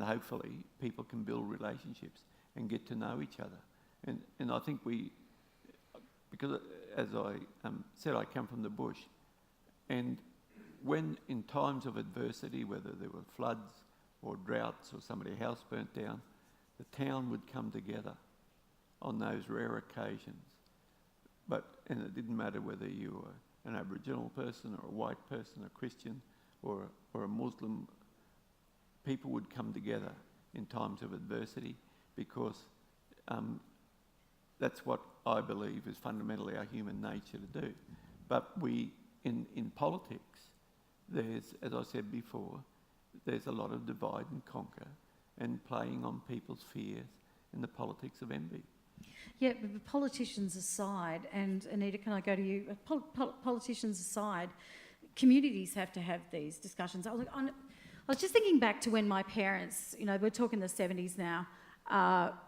hopefully people can build relationships and get to know each other. And I think because as I said, I come from the bush, and when in times of adversity, whether there were floods or droughts or somebody's house burnt down, the town would come together on those rare occasions. And it didn't matter whether you were an Aboriginal person or a white person, a Christian or a Muslim, people would come together in times of adversity, because that's what I believe is fundamentally our human nature to do. But in politics, there's, as I said before, there's a lot of divide and conquer and playing on people's fears in the politics of envy. Yeah, but politicians aside, and Anita, can I go to you? Politicians aside, communities have to have these discussions. I was just thinking back to when my parents, we're talking the 70s now,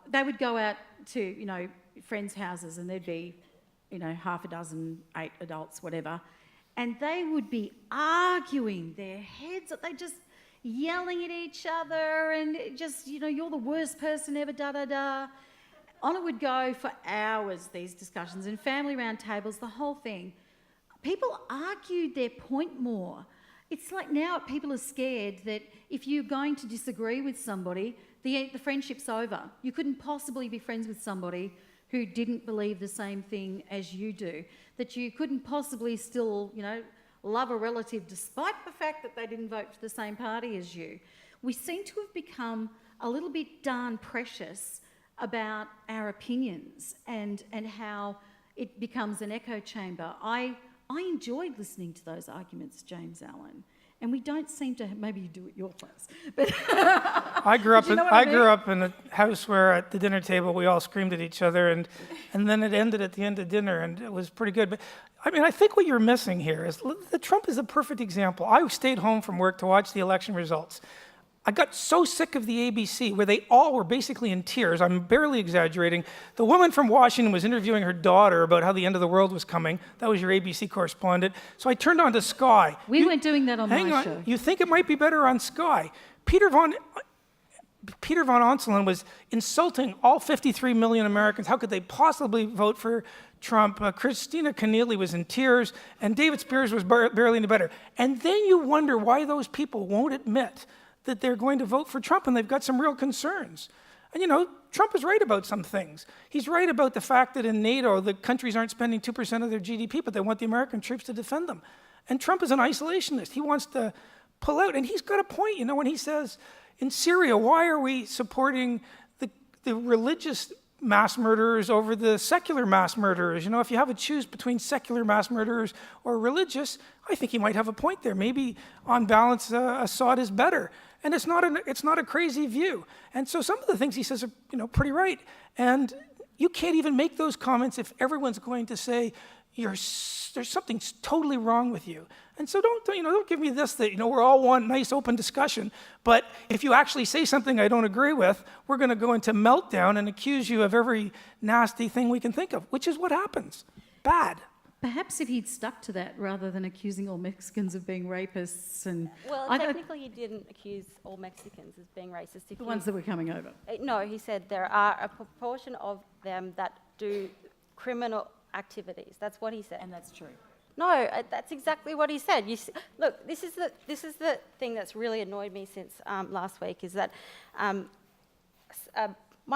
they would go out to, friends' houses, and there'd be, half a dozen, 8 adults, whatever, and they would be arguing their heads, they just yelling at each other, and just, you're the worst person ever, da-da-da. On it would go for hours, these discussions, and family round tables, the whole thing. People argued their point more. It's like now people are scared that if you're going to disagree with somebody, the friendship's over. You couldn't possibly be friends with somebody who didn't believe the same thing as you do. That you couldn't possibly still, love a relative despite the fact that they didn't vote for the same party as you. We seem to have become a little bit darn precious about our opinions and how it becomes an echo chamber. I enjoyed listening to those arguments, James Allen, and we don't seem to. Maybe you do at your place, but I grew up in a house where at the dinner table we all screamed at each other, and then it ended at the end of dinner, and it was pretty good. But I think what you're missing here is the Trump is a perfect example. I stayed home from work to watch the election results. I got so sick of the ABC, where they all were basically in tears. I'm barely exaggerating. The woman from Washington was interviewing her daughter about how the end of the world was coming. That was your ABC correspondent. So I turned on to Sky. We weren't doing that on my show. You think it might be better on Sky. Peter von Onselen was insulting all 53 million Americans. How could they possibly vote for Trump? Christina Keneally was in tears, and David Spears was barely any better. And then you wonder why those people won't admit that they're going to vote for Trump, and they've got some real concerns. And, Trump is right about some things. He's right about the fact that in NATO, the countries aren't spending 2% of their GDP, but they want the American troops to defend them. And Trump is an isolationist. He wants to pull out. And he's got a point, when he says, in Syria, why are we supporting the religious mass murderers over the secular mass murderers? If you have to choose between secular mass murderers or religious, I think he might have a point there. Maybe, on balance, Assad is better. And it's not a crazy view. And so some of the things he says are, pretty right. And you can't even make those comments if everyone's going to say there's something totally wrong with you. And so don't give me this that we're all one nice open discussion. But if you actually say something I don't agree with, we're going to go into meltdown and accuse you of every nasty thing we can think of, which is what happens. Bad. Perhaps if he'd stuck to that rather than accusing all Mexicans of being rapists and... Well, technically he didn't accuse all Mexicans as being racist. The ones that were coming over. No, he said there are a proportion of them that do criminal activities. That's what he said. And that's true. No, that's exactly what he said. Look, this is the thing that's really annoyed me since last week, is that one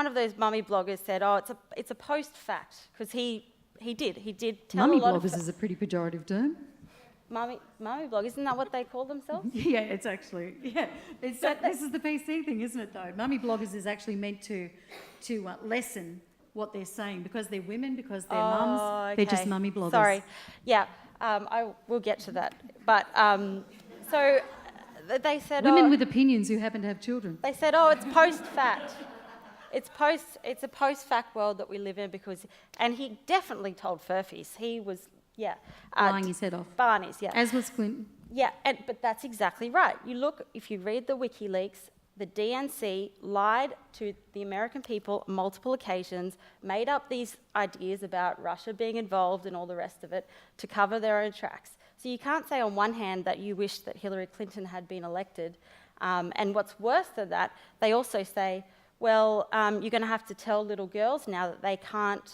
of those mummy bloggers said, "Oh, it's a post fact," because he did tell mummy a lot of... Mummy bloggers is a pretty pejorative term. Mummy blog, isn't that what they call themselves? Yeah, it's actually, this is the PC thing, isn't it, though? Mummy bloggers is actually meant to lessen what they're saying, because they're women, because they're mums, they're just mummy bloggers. Sorry. Yeah, I will get to that. But, so they said... Women with opinions who happen to have children. They said, it's post-fact. It's a post-fact world that we live in, and he definitely told furfies. He was, lying his head off. Barney's, yeah. As was Clinton. Yeah, but that's exactly right. If you read the WikiLeaks, the DNC lied to the American people on multiple occasions, made up these ideas about Russia being involved and all the rest of it to cover their own tracks. So you can't say on one hand that you wish that Hillary Clinton had been elected, and what's worse than that, they also say, well, you're going to have to tell little girls now that they can't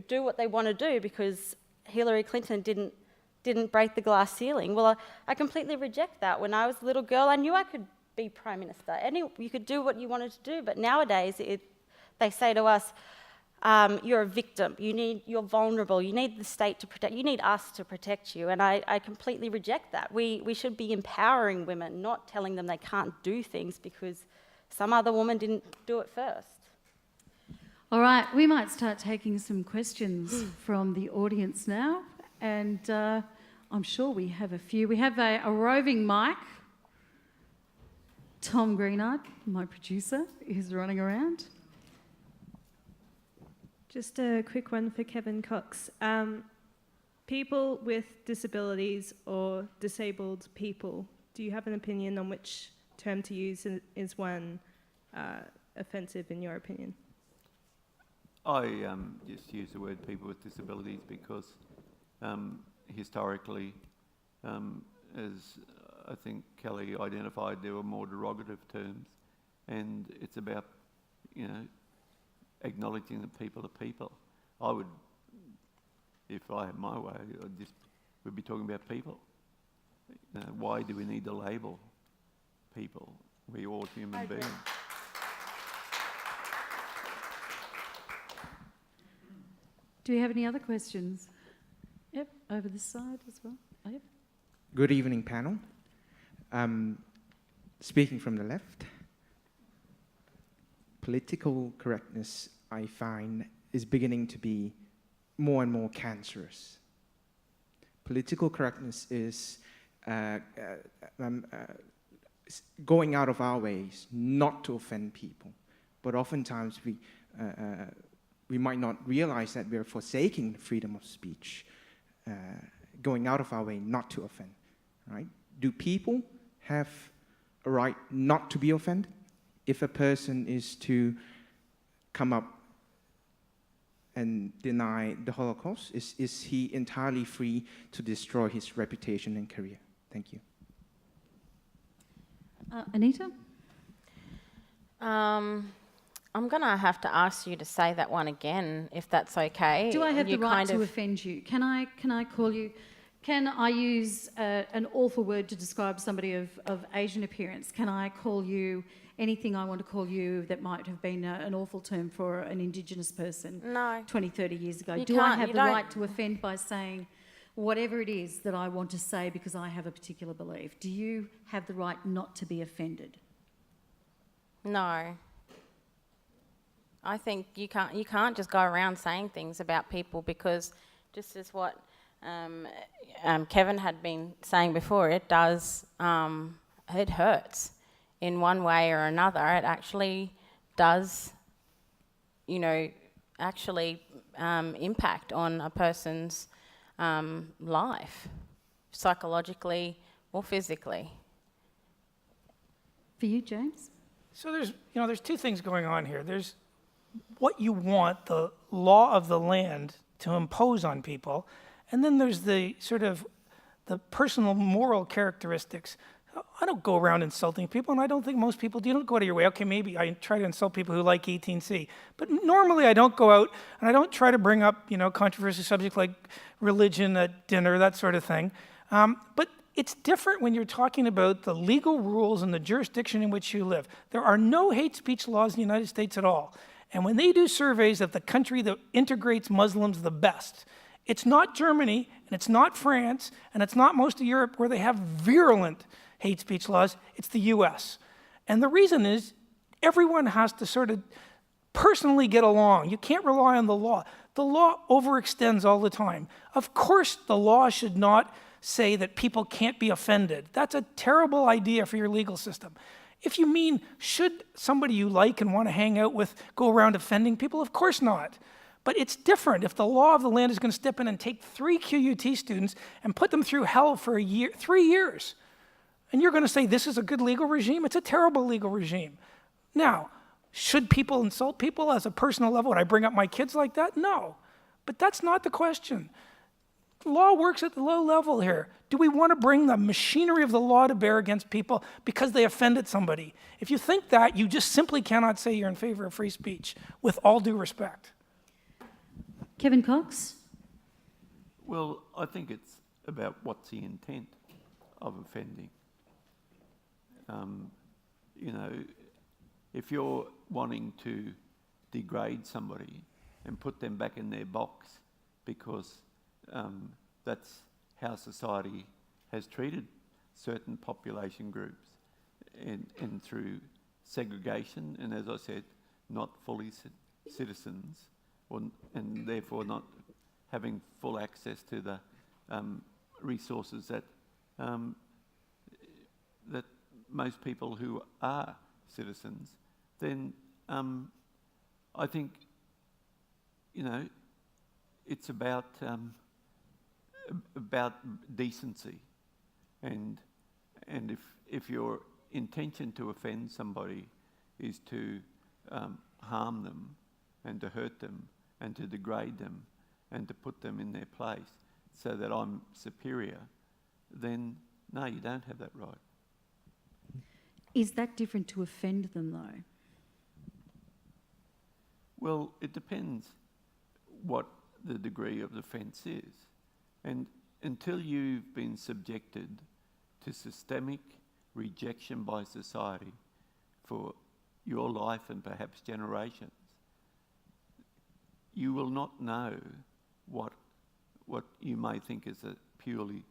do what they want to do because Hillary Clinton didn't break the glass ceiling. Well, I completely reject that. When I was a little girl, I knew I could be Prime Minister. You could do what you wanted to do, but nowadays they say to us, you're a victim, you're vulnerable, you need the state to protect, you need us to protect you, and I completely reject that. We should be empowering women, not telling them they can't do things because some other woman didn't do it first. All right, we might start taking some questions from the audience now, and I'm sure we have a few. We have a roving mic. Tom Greenard, my producer, is running around. Just a quick one for Kevin Cox. People with disabilities or disabled people, do you have an opinion on which term to use? Is one offensive in your opinion? I just use the word people with disabilities because historically, as I think Kelly identified, there were more derogative terms, and it's about, acknowledging that people are people. I would, if I had my way, we'd be talking about people. Why do we need to label people? We're all human beings. Do we have any other questions? Yep, over this side as well. Oh, yep. Good evening, panel. Speaking from the left, political correctness, I find, is beginning to be more and more cancerous. Political correctness is going out of our ways not to offend people, but oftentimes we might not realize that we're forsaking freedom of speech, going out of our way not to offend, right? Do people have a right not to be offended? If a person is to come up and deny the Holocaust, is he entirely free to destroy his reputation and career? Thank you. Anita? I'm going to have to ask you to say that one again, if that's okay. Do I have the right to offend you? Can I call you... Can I use an awful word to describe somebody of Asian appearance? Can I call you anything I want to call you that might have been an awful term for an Indigenous person No. 20, 30 years ago? You Do I can't, have you the don't. right to offend by saying whatever it is that I want to say because I have a particular belief? Do you have the right not to be offended? No. I think you can't just go around saying things about people, because just as what Kevin had been saying before, it does, it hurts in one way or another. It actually does, you know, impact on a person's life, psychologically or physically. For you, James? So there's two things going on here. There's what you want the law of the land to impose on people, and then there's the sort of the personal moral characteristics. I don't go around insulting people, and I don't think most people do. You don't go out of your way. Okay, maybe I try to insult people who like 18C, but normally I don't go out and I don't try to bring up, controversial subjects like religion at dinner, that sort of thing. But it's different when you're talking about the legal rules and the jurisdiction in which you live. There are no hate speech laws in the United States at all. And when they do surveys of the country that integrates Muslims the best, it's not Germany, and it's not France, and it's not most of Europe where they have virulent hate speech laws. It's the US. And the reason is everyone has to sort of personally get along. You can't rely on the law. The law overextends all the time. Of course, the law should not say that people can't be offended. That's a terrible idea for your legal system. If you mean, should somebody you like and want to hang out with go around offending people? Of course not. But it's different if the law of the land is going to step in and take 3 QUT students and put them through hell for 3 years. And you're going to say this is a good legal regime? It's a terrible legal regime. Now, should people insult people as a personal level? Would I bring up my kids like that? No. But that's not the question. Law works at the low level here. Do we want to bring the machinery of the law to bear against people because they offended somebody? If you think that, you just simply cannot say you're in favor of free speech, with all due respect. Kevin Cox? Well, I think it's about what's the intent of offending. If you're wanting to degrade somebody and put them back in their box because that's how society has treated certain population groups, and through segregation, and as I said, not fully citizens, and therefore not having full access to the resources that that most people who are citizens, then I think it's about decency, and if your intention to offend somebody is to harm them and to hurt them and to degrade them and to put them in their place so that I'm superior, then no, you don't have that right. Is that different to offend them, though? Well, it depends what the degree of offence is. And until you've been subjected to systemic rejection by society for your life and perhaps generations, you will not know what you may think is a purely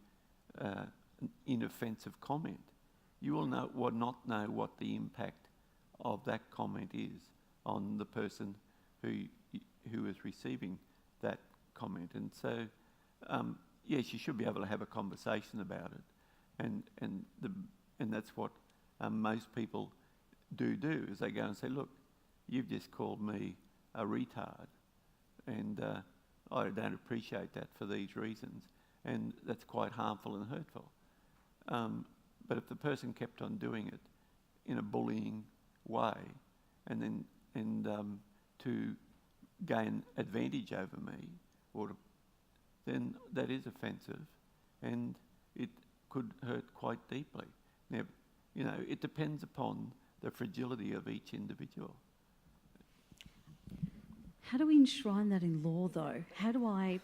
inoffensive comment. You will not know what the impact of that comment is on the person who is receiving that comment. And so, yes, you should be able to have a conversation about it, and that's what most people do is they go and say, look, you've just called me a retard, and I don't appreciate that for these reasons, and that's quite harmful and hurtful. But if the person kept on doing it in a bullying way, and to gain advantage over me, then that is offensive, and it could hurt quite deeply. Now, it depends upon the fragility of each individual. How do we enshrine that in law, though? How do I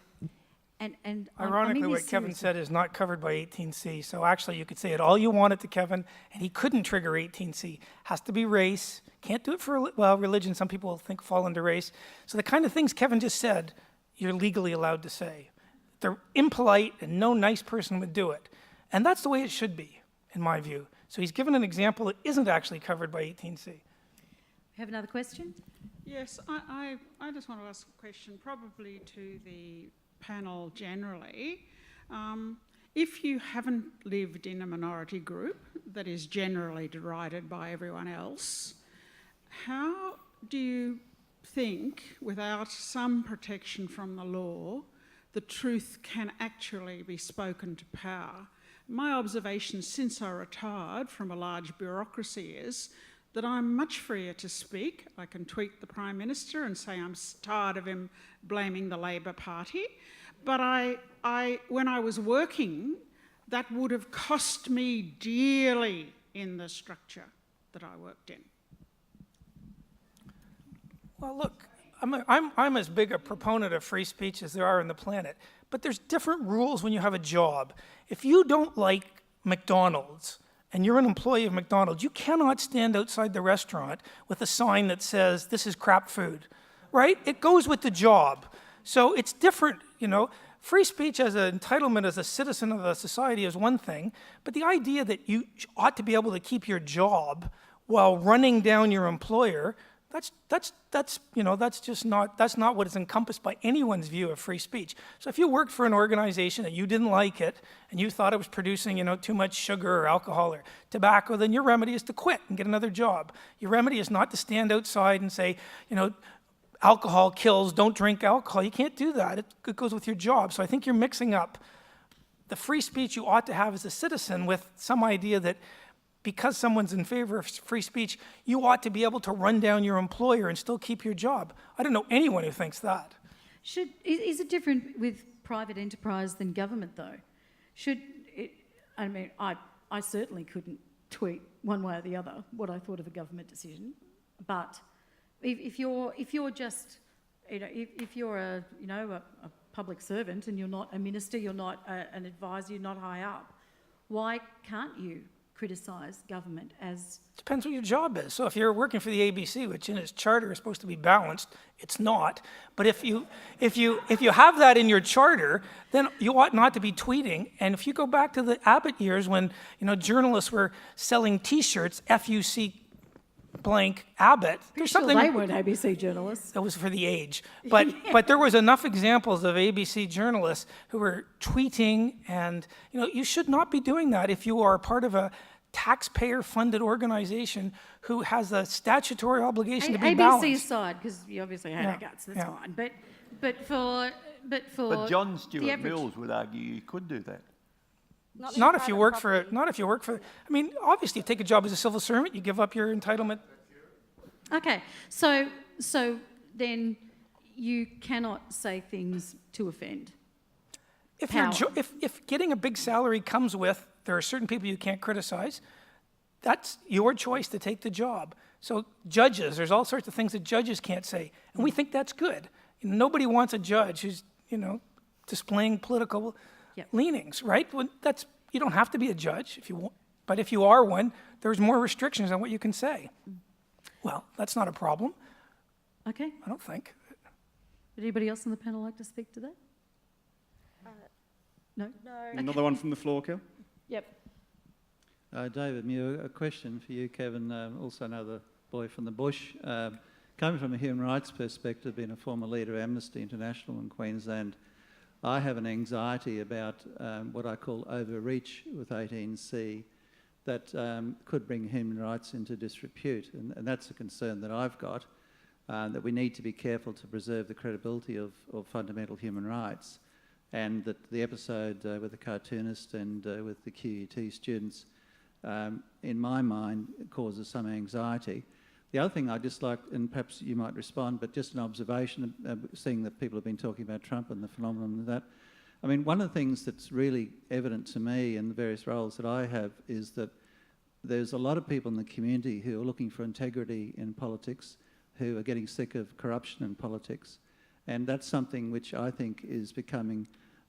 And I'm Ironically, in what this Kevin seriously. said is not covered by 18C. So actually, you could say it all you wanted to Kevin, and he couldn't trigger 18C. Has to be race. Can't do it for, well, religion. Some people think fall into race. So the kind of things Kevin just said, you're legally allowed to say. They're impolite, and no nice person would do it. And that's the way it should be, in my view. So he's given an example that isn't actually covered by 18C. We have another question? Yes, I just want to ask a question, probably to the panel generally. If you haven't lived in a minority group that is generally derided by everyone else, how do you think, without some protection from the law, the truth can actually be spoken to power? My observation since I retired from a large bureaucracy is that I'm much freer to speak. I can tweet the Prime Minister and say I'm tired of him blaming the Labor Party. But when I was working, that would have cost me dearly in the structure that I worked in. Well, look, I'm as big a proponent of free speech as there are on the planet, but there's different rules when you have a job. If you don't like McDonald's and you're an employee of McDonald's, you cannot stand outside the restaurant with a sign that says, this is crap food, right? It goes with the job. So it's different, you know. Free speech as an entitlement as a citizen of a society is one thing, but the idea that you ought to be able to keep your job while running down your employer, that's not what is encompassed by anyone's view of free speech. So if you worked for an organization and you didn't like it and you thought it was producing, too much sugar or alcohol or tobacco, then your remedy is to quit and get another job. Your remedy is not to stand outside and say, alcohol kills, don't drink alcohol. You can't do that. It goes with your job. So I think you're mixing up the free speech you ought to have as a citizen with some idea that because someone's in favor of free speech, you ought to be able to run down your employer and still keep your job. I don't know anyone who thinks that. Is it different with private enterprise than government, though? I certainly couldn't tweet one way or the other what I thought of a government decision, but if you're just, if you're a public servant and you're not a minister, you're not an advisor, you're not high up, why can't you criticise government as... Depends what your job is. So if you're working for the ABC, which in its charter is supposed to be balanced, it's not. But if you have that in your charter, then you ought not to be tweeting. And if you go back to the Abbott years when journalists were selling T-shirts, FUC blank Abbott. There's something they weren't ABC journalists. That was for the age. But there was enough examples of ABC journalists who were tweeting, and you should not be doing that if you are part of a taxpayer-funded organization who has a statutory obligation to be balanced. ABC aside, because you obviously hate our guts, that's fine. But But John Stuart Mills would argue you could do that. Not if you work for. I mean, obviously, you take a job as a civil servant, you give up your entitlement. Okay, so then you cannot say things to offend. If getting a big salary comes with, there are certain people you can't criticize, that's your choice to take the job. So judges, there's all sorts of things that judges can't say, and we think that's good. Nobody wants a judge who's displaying political leanings, right? Well, you don't have to be a judge if you want, but if you are one, there's more restrictions on what you can say. Well, that's not a problem. Okay. I don't think. Would anybody else on the panel like to speak to that? No? Another one from the floor, Kel? Yep. David Muir, a question for you, Kevin, also another boy from the bush. Coming from a human rights perspective, being a former leader of Amnesty International in Queensland, I have an anxiety about what I call overreach with 18C that could bring human rights into disrepute. And that's a concern that I've got, that we need to be careful to preserve the credibility of fundamental human rights. And that the episode with the cartoonist and with the QUT students, in my mind, causes some anxiety. The other thing I'd just like, and perhaps you might respond, but just an observation, seeing that people have been talking about Trump and the phenomenon of that. I mean, one of the things that's really evident to me in the various roles that I have is that there's a lot of people in the community who are looking for integrity in politics, who are getting sick of corruption in politics. And that's something which I think is becoming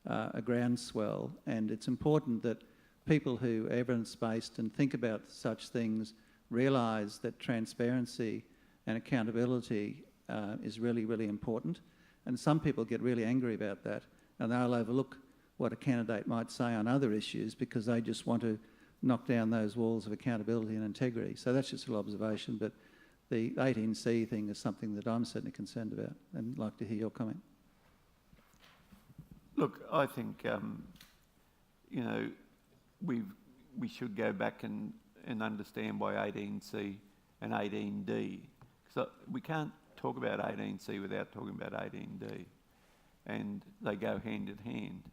a groundswell, and it's important that people who are evidence-based and think about such things realise that transparency and accountability is really, really important. And some people get really angry about that, and they'll overlook what a candidate might say on other issues because they just want to knock down those walls of accountability and integrity. So that's just an observation, but the 18C thing is something that I'm certainly concerned about, and I'd like to hear your comment. Look, I think, you know, we should go back and understand why 18C and 18D, because we can't talk about 18C without talking about 18D, and they go hand in hand.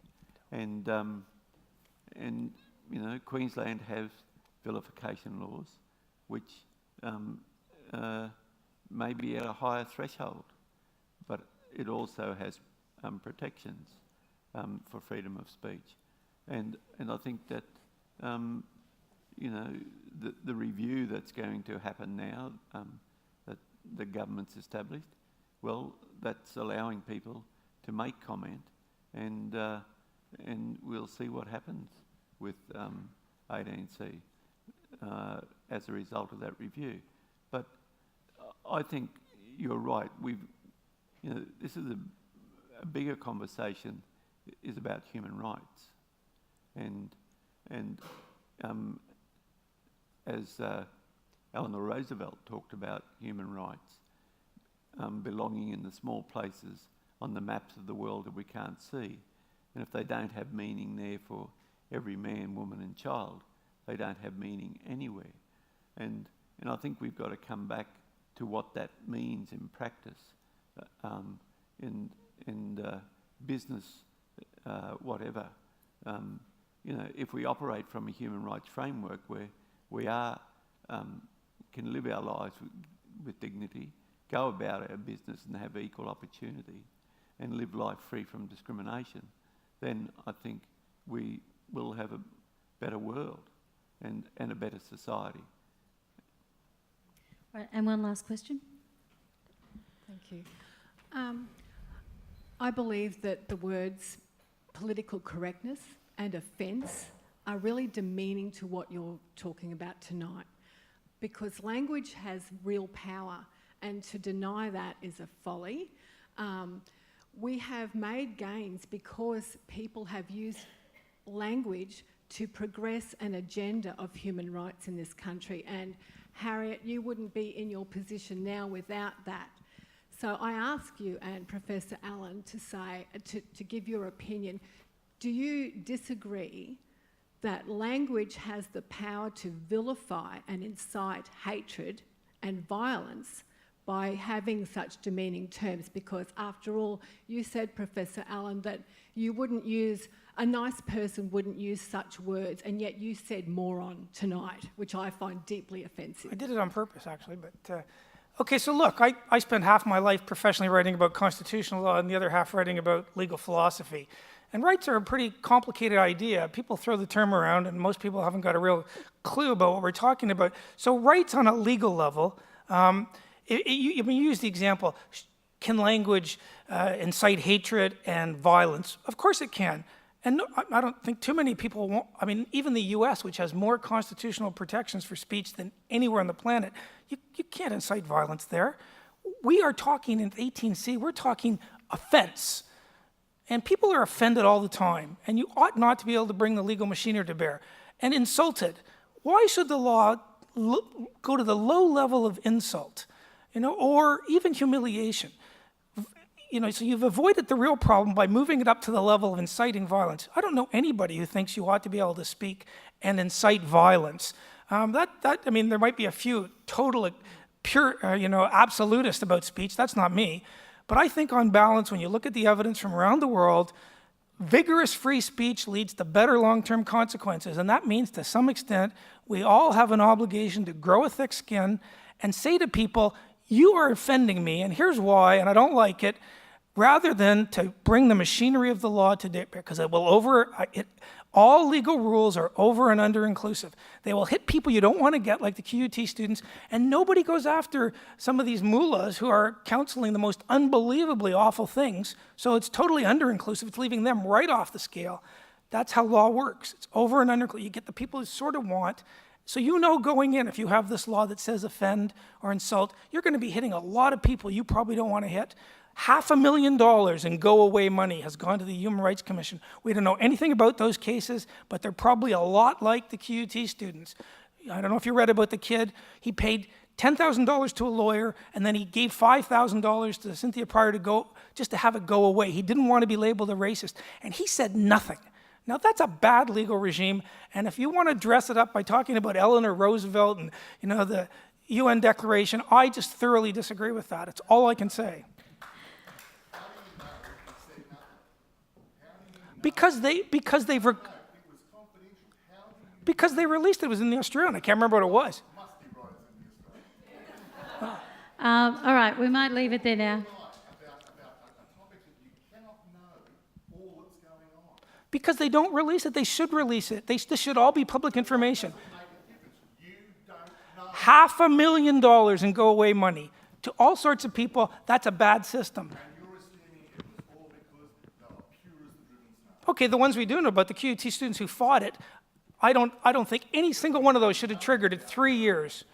And you know, Queensland has vilification laws, which may be at a higher threshold, but it also has protections for freedom of speech, and I think that you know, the review that's going to happen now that the government's established, well, that's allowing people to make comment, and we'll see what happens with 18C as a result of that review. But I think you're right. You know, this is a bigger conversation. Is about human rights, and as Eleanor Roosevelt talked about human rights, belonging in the small places on the maps of the world that we can't see, and if they don't have meaning there for every man, woman and child, they don't have meaning anywhere. And I think we've got to come back to what that means in practice, in business, whatever. You know, if we operate from a human rights framework where we are can live our lives with dignity, go about our business and have equal opportunity, and live life free from discrimination, then I think we will have a better world and a better society. Right, and one last question. Thank you. I believe that the words political correctness and offence are really demeaning to what you're talking about tonight, because language has real power, and to deny that is a folly. We have made gains because people have used language to progress an agenda of human rights in this country, and Harriet, you wouldn't be in your position now without that. So I ask you and Professor Allen to say, to give your opinion, do you disagree that language has the power to vilify and incite hatred and violence by having such demeaning terms? Because after all, you said, Professor Allen, that you wouldn't use, a nice person wouldn't use such words, and yet you said moron tonight, which I find deeply offensive. I did it on purpose, actually, but... Okay, so look, I spent half my life professionally writing about constitutional law and the other half writing about legal philosophy. And rights are a pretty complicated idea. People throw the term around and most people haven't got a real clue about what we're talking about. So rights on a legal level, you use the example, can language incite hatred and violence? Of course it can. And no, I don't think too many people won't, I mean, even the US, which has more constitutional protections for speech than anywhere on the planet, you can't incite violence there. We are talking in 18C, we're talking offense. And people are offended all the time, and you ought not to be able to bring the legal machinery to bear. And insulted. Why should the law go to the low level of insult, you know, or even humiliation? You know, so you've avoided the real problem by moving it up to the level of inciting violence. I don't know anybody who thinks you ought to be able to speak and incite violence. I mean, there might be a few total, pure, absolutist about speech. That's not me. But I think on balance, when you look at the evidence from around the world, vigorous free speech leads to better long-term consequences. And that means, to some extent, we all have an obligation to grow a thick skin and say to people, you are offending me, and here's why, and I don't like it, rather than to bring the machinery of the law to bear, because it will All legal rules are over and under inclusive. They will hit people you don't want to get, like the QUT students, and nobody goes after some of these mullahs who are counseling the most unbelievably awful things, so it's totally under inclusive. It's leaving them right off the scale. That's how law works. It's over and under. You get the people who sort of want. So you know going in, if you have this law that says offend or insult, you're going to be hitting a lot of people you probably don't want to hit. $500,000 in go-away money has gone to the Human Rights Commission. We don't know anything about those cases, but they're probably a lot like the QUT students. I don't know if you read about the kid. He paid $10,000 to a lawyer, and then he gave $5,000 to Cynthia Pryor to go, just to have it go away. He didn't want to be labeled a racist, and he said nothing. Now, that's a bad legal regime, and if you want to dress it up by talking about Eleanor Roosevelt and, you know, the UN Declaration, I just thoroughly disagree with that. It's all I can say. Because they released it. It was in the Australian. I can't remember what it was. All right, we might leave it there now. Because they don't release it. They should release it. This should all be public information. $500,000 in go-away money to all sorts of people. That's a bad system. Okay, the ones we do know about, the QUT students who fought it, I don't think any single one of those should have triggered it 3 years.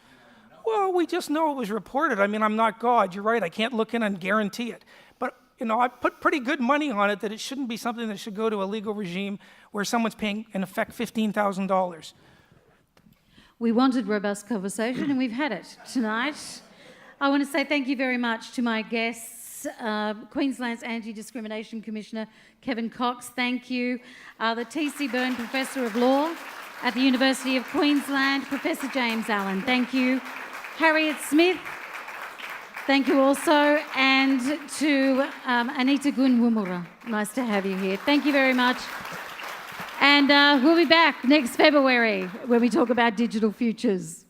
Well, we just know it was reported. I mean, I'm not God. You're right. I can't look in and guarantee it. But, you know, I put pretty good money on it that it shouldn't be something that should go to a legal regime where someone's paying, in effect, $15,000. We wanted robust conversation, and we've had it tonight. I want to say thank you very much to my guests. Queensland's Anti-Discrimination Commissioner, Kevin Cox, thank you. The T.C. Byrne Professor of Law at the University of Queensland, Professor James Allen, thank you. Harriet Smith, thank you also. And to Anita Gunwumura, nice to have you here. Thank you very much. And we'll be back next February when we talk about digital futures.